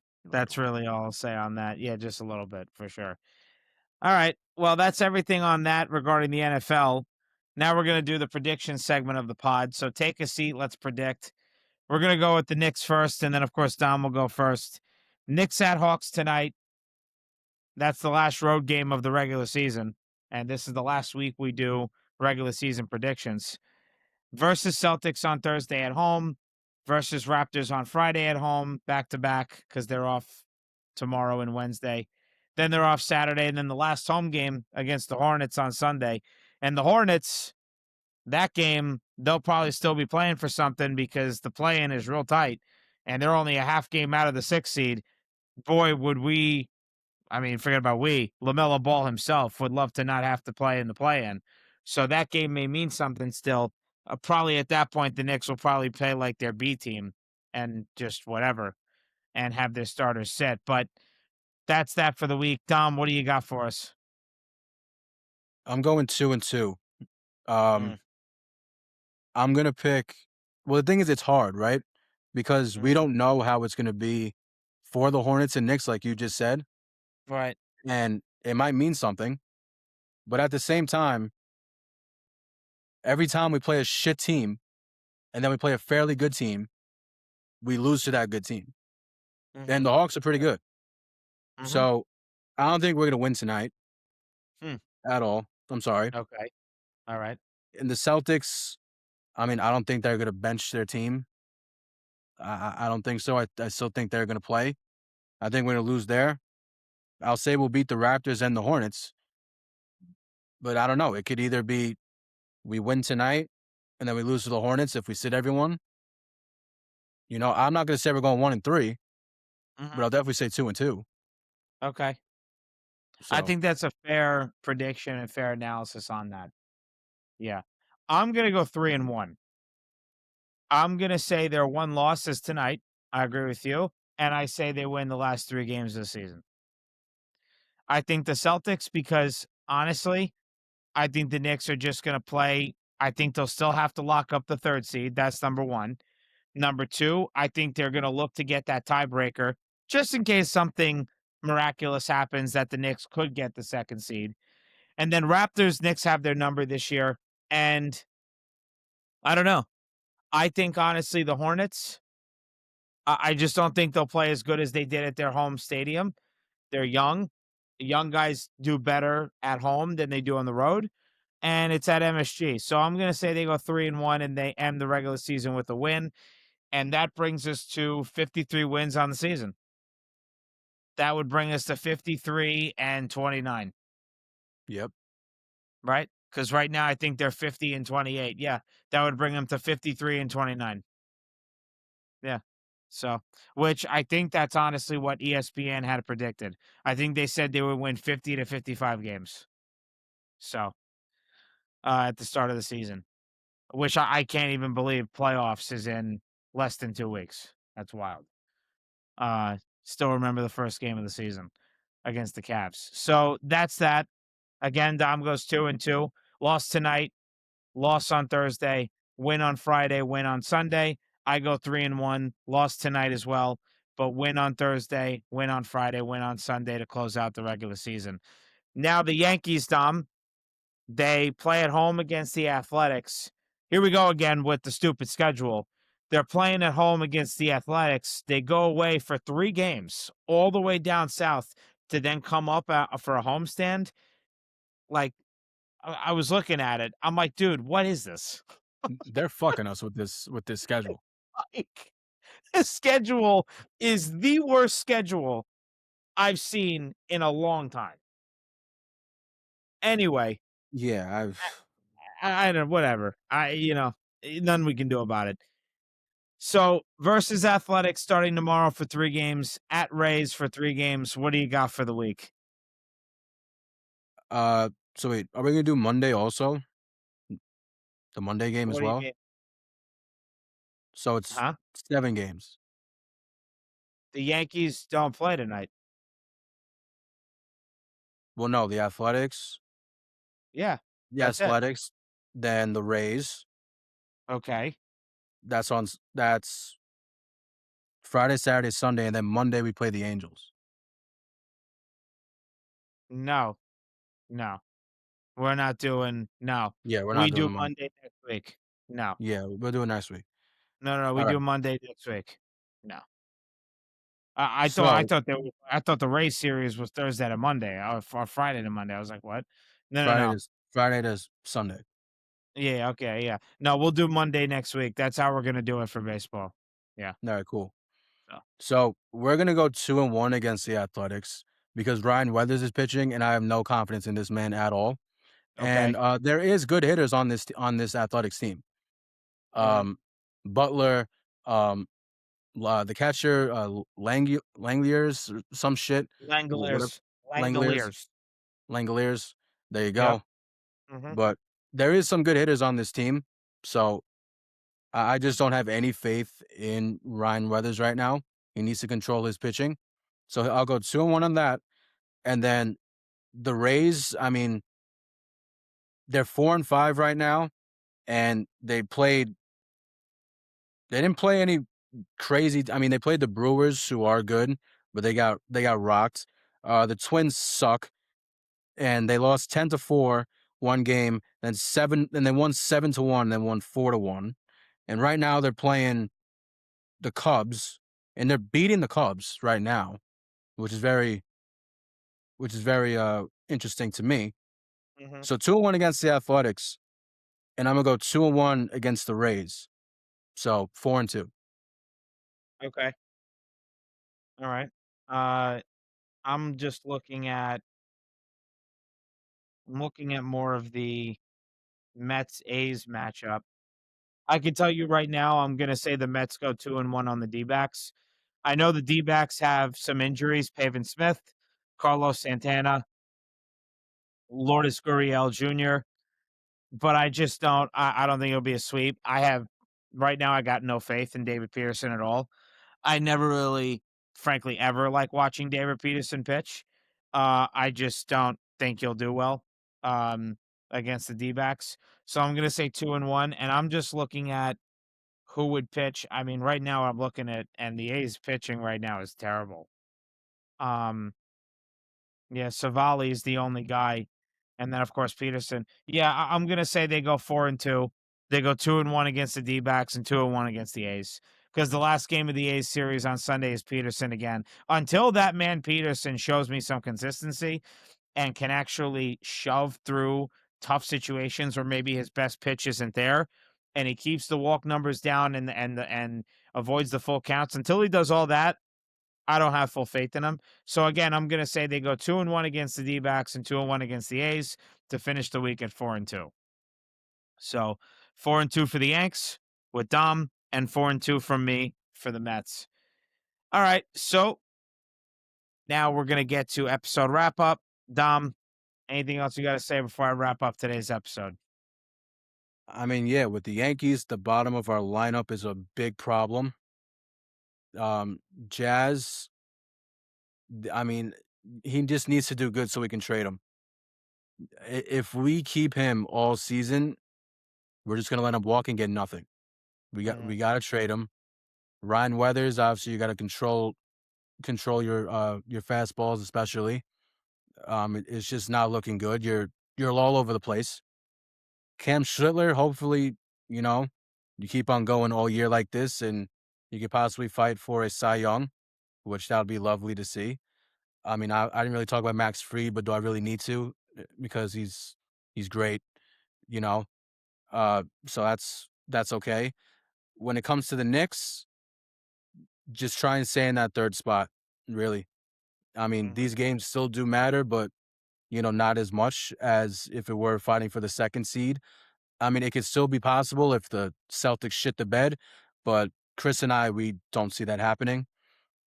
Speaker 1: really all I'll say on that. Yeah, just a little bit for sure. All right. Well, that's everything on that regarding the NFL. Now we're going to do the prediction segment of the pod. So take a seat. Let's predict. We're going to go with the Knicks first, and then, of course, Dom will go first. Knicks at Hawks tonight. That's the last road game of the regular season. And this is the last week we do regular season predictions. Versus Celtics on Thursday at home. Versus Raptors on Friday at home, back to back, because they're off tomorrow and Wednesday. Then they're off Saturday, and then the last home game against the Hornets on Sunday. And the Hornets, that game, they'll probably still be playing for something because the play-in is real tight, and they're only a half game out of the 6th seed. Boy, would we, I mean, forget about we, LaMelo Ball himself would love to not have to play in the play-in. So that game may mean something still. Probably at that point, the Knicks will probably play like their B team and just whatever and have their starters set. But that's that for the week. Dom, what do you got for us?
Speaker 2: I'm going 2-2.
Speaker 1: Mm,
Speaker 2: Um, I'm gonna pick. Well, the thing is, it's hard, right? Because we
Speaker 1: mhm.
Speaker 2: don't know how it's gonna be for the Hornets and Knicks, like you just said,
Speaker 1: Right.
Speaker 2: and it might mean something. But at the same time, every time we play a shit team and then we play a fairly good team, we lose to that good team. And
Speaker 1: Hmm.
Speaker 2: the Hawks are pretty good.
Speaker 1: Hmm.
Speaker 2: So I don't think we're gonna win tonight
Speaker 1: Hmm.
Speaker 2: at all. I'm sorry.
Speaker 1: Okay. All right.
Speaker 2: And the Celtics, I mean, I don't think they're gonna bench their team. I don't think so. I still think they're gonna play. I think we're gonna lose there. I'll say we'll beat the Raptors and the Hornets, but I don't know. It could either be we win tonight and then we lose to the Hornets if we sit everyone, I'm not gonna say we're going 1-3, but
Speaker 1: Mhm.
Speaker 2: I'll definitely say 2-2.
Speaker 1: Okay. I
Speaker 2: So,
Speaker 1: think that's a fair prediction and fair analysis on that. Yeah. I'm gonna go 3-1. I'm gonna say their one loss is tonight. I agree with you, and I say they win the last 3 games of the season. I think the Celtics because, honestly, I think the Knicks are just gonna play. I think they'll still have to lock up the 3rd seed, that's number 1. Number 2, I think they're gonna look to get that tiebreaker just in case something miraculous happens that the Knicks could get the 2nd seed. And then Raptors, Knicks have their number this year, and I don't know. I think honestly the Hornets, I just don't think they'll play as good as they did at their home stadium. They're young. Young guys do better at home than they do on the road, and it's at MSG. So I'm gonna say they go 3-1 and they end the regular season with a win, and that brings us to 53 wins on the season. That would bring us to 53 and 29,
Speaker 2: yep.
Speaker 1: right? Because right now I think they're 50 and 28. Yeah, that would bring them to 53 and 29. Yeah. So, which I think that's honestly what ESPN had predicted. I think they said they would win 50 to 55 games. So, at the start of the season, which I can't even believe playoffs is in less than 2 weeks. That's wild. Still remember the first game of the season against the Cavs. So that's that. Again, Dom goes 2-2. Lost tonight, loss on Thursday, win on Friday, win on Sunday. I go 3-1, lost tonight as well, but win on Thursday, win on Friday, win on Sunday to close out the regular season. Now the Yankees, Dom, they play at home against the Athletics. Here we go again with the stupid schedule. They're playing at home against the Athletics. They go away for 3 games, all the way down south, to then come up for a homestand. Like I was looking at it, I'm like, dude, what is this?
Speaker 2: They're fucking us with this schedule.
Speaker 1: Like, this schedule is the worst schedule I've seen in a long time. Anyway,
Speaker 2: Yeah, I've
Speaker 1: I don't whatever. Nothing we can do about it. So versus Athletics starting tomorrow for 3 games, at Rays for 3 games. What do you got for the week?
Speaker 2: so wait, are we gonna do Monday also? The Monday game as
Speaker 1: What do you
Speaker 2: well?
Speaker 1: mean?
Speaker 2: So it's
Speaker 1: Huh?
Speaker 2: 7 games.
Speaker 1: The Yankees don't play tonight.
Speaker 2: Well, no,
Speaker 1: Yeah,
Speaker 2: the
Speaker 1: that's it.
Speaker 2: Athletics, then the Rays.
Speaker 1: Okay.
Speaker 2: That's Friday, Saturday, Sunday, and then Monday we play the Angels.
Speaker 1: No, no. We're not doing no.
Speaker 2: Yeah, we're not
Speaker 1: We
Speaker 2: doing
Speaker 1: do
Speaker 2: Monday.
Speaker 1: Monday next week. No.
Speaker 2: Yeah, we'll do it next week.
Speaker 1: No, no, we
Speaker 2: Alright.
Speaker 1: do Monday next week. No.
Speaker 2: So,
Speaker 1: I thought the race series was Thursday to Monday or Friday to Monday. I was like, "What?" No, no, no.
Speaker 2: Friday to Sunday.
Speaker 1: Yeah, okay, yeah. No, we'll do Monday next week. That's how we're gonna do it for baseball. Yeah.
Speaker 2: Alright, cool.
Speaker 1: So,
Speaker 2: So, we're gonna go 2-1 against the Athletics because Ryan Weathers is pitching, and I have no confidence in this man at all. And,
Speaker 1: okay.
Speaker 2: there is good hitters on this Athletics team.
Speaker 1: Mhm.
Speaker 2: Um, Butler, um, the catcher, Langliers or some shit, whatever
Speaker 1: Langoliers.
Speaker 2: Langoliers,
Speaker 1: Langoliers.
Speaker 2: Langoliers, there you
Speaker 1: Yep.
Speaker 2: go.
Speaker 1: Mhm.
Speaker 2: But there is some good hitters on this team, so I just don't have any faith in Ryan Weathers right now. He needs to control his pitching. So I'll go 2-1 on that, and then the Rays, I mean, they're 4-5 right now, and they didn't play any crazy. I mean, they played the Brewers, who are good, but they got rocked. The Twins suck, and they lost 10-4 one game, then seven, and they won 7-1, then won 4-1. And right now they're playing the Cubs, and they're beating the Cubs right now, which is very interesting to me.
Speaker 1: Mhm.
Speaker 2: So 2-1 against the Athletics, and I'm gonna go 2-1 against the Rays. So 4-2.
Speaker 1: Okay. Alright. Uh, I'm just I'm looking at more of the Mets A's matchup. I can tell you right now, I'm gonna say the Mets go 2-1 on the D-backs. I know the D-backs have some injuries, Pavin Smith, Carlos Santana, Lourdes Gurriel Jr., but I don't think it'll be a sweep. Right now I got no faith in David Peterson at all. I never really, frankly, ever like watching David Peterson pitch. I just don't think he'll do well against the D-backs. So I'm gonna say 2-1, and I'm just looking at who would pitch. I mean, right now I'm looking at, and the A's pitching right now is terrible. Um, yeah, Savali is the only guy, and then of course Peterson. Yeah, I'm gonna say they go 4-2. They go 2-1 against the D-backs and 2-1 against the A's. Because the last game of the A's series on Sunday is Peterson again. Until that man Peterson shows me some consistency and can actually shove through tough situations where maybe his best pitch isn't there, and he keeps the walk numbers down and avoids the full counts. Until he does all that, I don't have full faith in them. So again, I'm gonna say they go 2-1 against the D-backs and 2-1 against the A's to finish the week at 4-2. So 4-2 for the Yanks with Dom, and 4-2 from me for the Mets. All right, so now we're gonna get to episode wrap up. Dom, anything else you got to say before I wrap up today's episode?
Speaker 2: I mean, yeah, with the Yankees, the bottom of our lineup is a big problem. Jazz, I mean, he just needs to do good so we can trade him. If we keep him all season, we're just gonna let him walk and get nothing. We
Speaker 1: Mhm,
Speaker 2: gotta trade him. Ryan Weathers, obviously, you gotta control your fastballs, especially. It's just not looking good. You're all over the place. Cam Schlittler, hopefully, you know, you keep on going all year like this, and you could possibly fight for a Cy Young, which that would be lovely to see. I mean, I didn't really talk about Max Fried, but do I really need to? Because he's great, you know. So that's okay. When it comes to the Knicks, just try and stay in that third spot. Really, I mean,
Speaker 1: mhm,
Speaker 2: these games still do matter, but not as much as if it were fighting for the second seed. I mean, it could still be possible if the Celtics shit the bed, but Chris and I, we don't see that happening.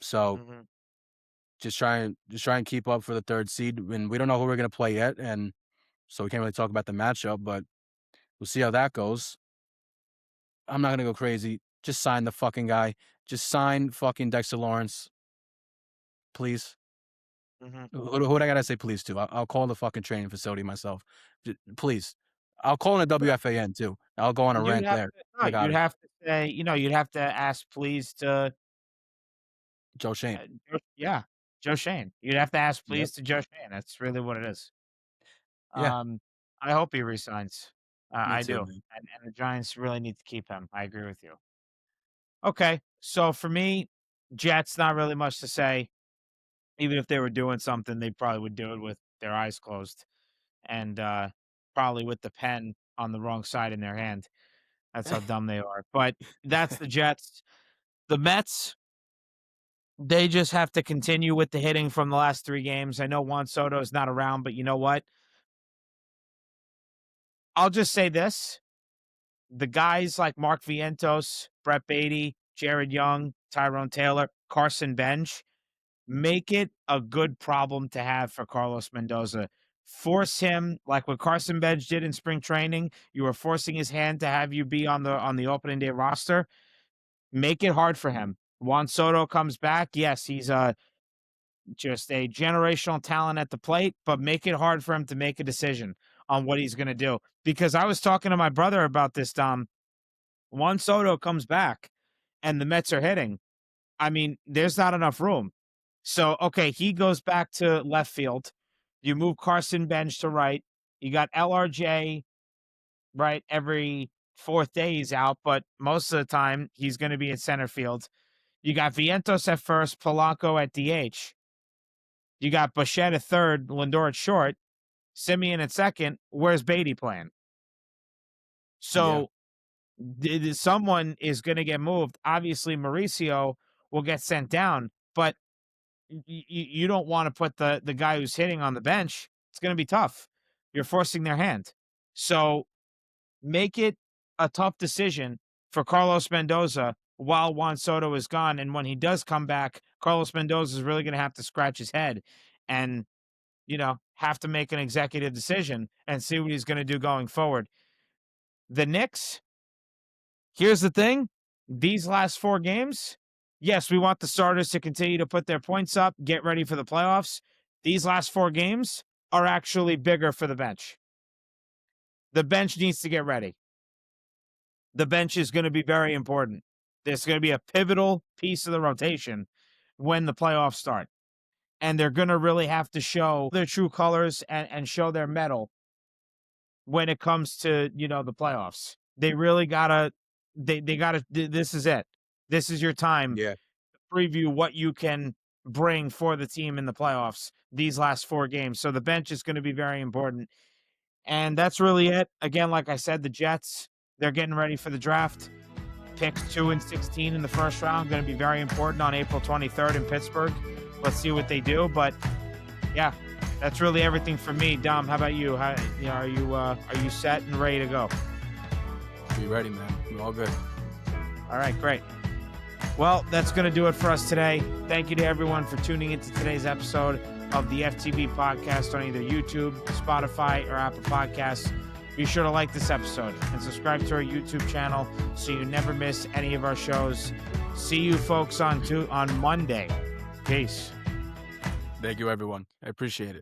Speaker 2: So
Speaker 1: mhm,
Speaker 2: just try and keep up for the third seed. And we don't know who we're gonna play yet, and so we can't really talk about the matchup, but we'll see how that goes. I'm not gonna go crazy. Just sign the fucking guy. Just sign fucking Dexter Lawrence, please.
Speaker 1: mhm.
Speaker 2: Who would I gotta say please to? I'll call the fucking training facility myself. Please. I'll call in a
Speaker 1: Well,
Speaker 2: WFAN too. I'll go on a
Speaker 1: you'd
Speaker 2: rant
Speaker 1: have
Speaker 2: there.
Speaker 1: to no,
Speaker 2: I got
Speaker 1: you'd
Speaker 2: it.
Speaker 1: have to say, you'd have to ask please to,
Speaker 2: Joe Shane.
Speaker 1: Yeah, Joe Shane. You'd have to ask
Speaker 2: Yep.
Speaker 1: please to Joe Shane. That's really what it is.
Speaker 2: Yeah.
Speaker 1: Um, I hope he resigns.
Speaker 2: Me
Speaker 1: I
Speaker 2: too,
Speaker 1: do,
Speaker 2: man.
Speaker 1: and the Giants really need to keep him. I agree with you. Okay, so for me, Jets, not really much to say. Even if they were doing something, they probably would do it with their eyes closed and, probably with the pen on the wrong side in their hand. That's how dumb they are, but that's the Jets. The Mets, they just have to continue with the hitting from the last 3 games. I know Juan Soto is not around, but you know what? I'll just say this, the guys like Mark Vientos, Brett Baty, Jared Young, Tyrone Taylor, Carson Bench, make it a good problem to have for Carlos Mendoza. Force him like what Carson Bench did in spring training. You were forcing his hand to have you be on the opening day roster. Make it hard for him. Juan Soto comes back. Yes, he's just a generational talent at the plate, but make it hard for him to make a decision on what he's going to do. Because I was talking to my brother about this, Dom. Juan Soto comes back and the Mets are hitting. I mean, there's not enough room. So, okay, he goes back to left field. You move Carson Bench to right. You got LRJ, right? Every fourth day he's out, but most of the time he's going to be in center field. You got Vientos at first, Polanco at DH. You got Bichette at third, Lindor at short, Simeon at second. Where's Beatty playing?
Speaker 2: Yeah.
Speaker 1: So someone is going to get moved. Obviously, Mauricio will get sent down, but you don't want to put the guy who's hitting on the bench. It's going to be tough. You're forcing their hand. So make it a tough decision for Carlos Mendoza while Juan Soto is gone. And when he does come back, Carlos Mendoza is really going to have to scratch his head and, have to make an executive decision and see what he's going to do going forward. The Knicks, here's the thing. These last 4 games, yes, we want the starters to continue to put their points up, get ready for the playoffs. These last 4 games are actually bigger for the bench. The bench needs to get ready. The bench is going to be very important. There's going to be a pivotal piece of the rotation when the playoffs start. And they're going to really have to show their true colors and show their mettle when it comes to, the playoffs. They really gotta, they gotta, this is it. This is your time
Speaker 2: Yeah.
Speaker 1: to preview what you can bring for the team in the playoffs these last 4 games. So the bench is going to be very important. And that's really it. Again, like I said, the Jets, they're getting ready for the draft. Picks 2 and 16 in the first round, going to be very important on April 23rd in Pittsburgh. Let's see what they do. But yeah, that's really everything for me. Dom, how about you? Are you set and ready to go?
Speaker 2: Be ready, man. We're all good.
Speaker 1: All right, great. Well, that's going to do it for us today. Thank you to everyone for tuning into today's episode of the FTB podcast on either YouTube, Spotify, or Apple Podcasts. Be sure to like this episode and subscribe to our YouTube channel so you never miss any of our shows. See you folks on Monday. Peace.
Speaker 2: Thank you, everyone. I appreciate it.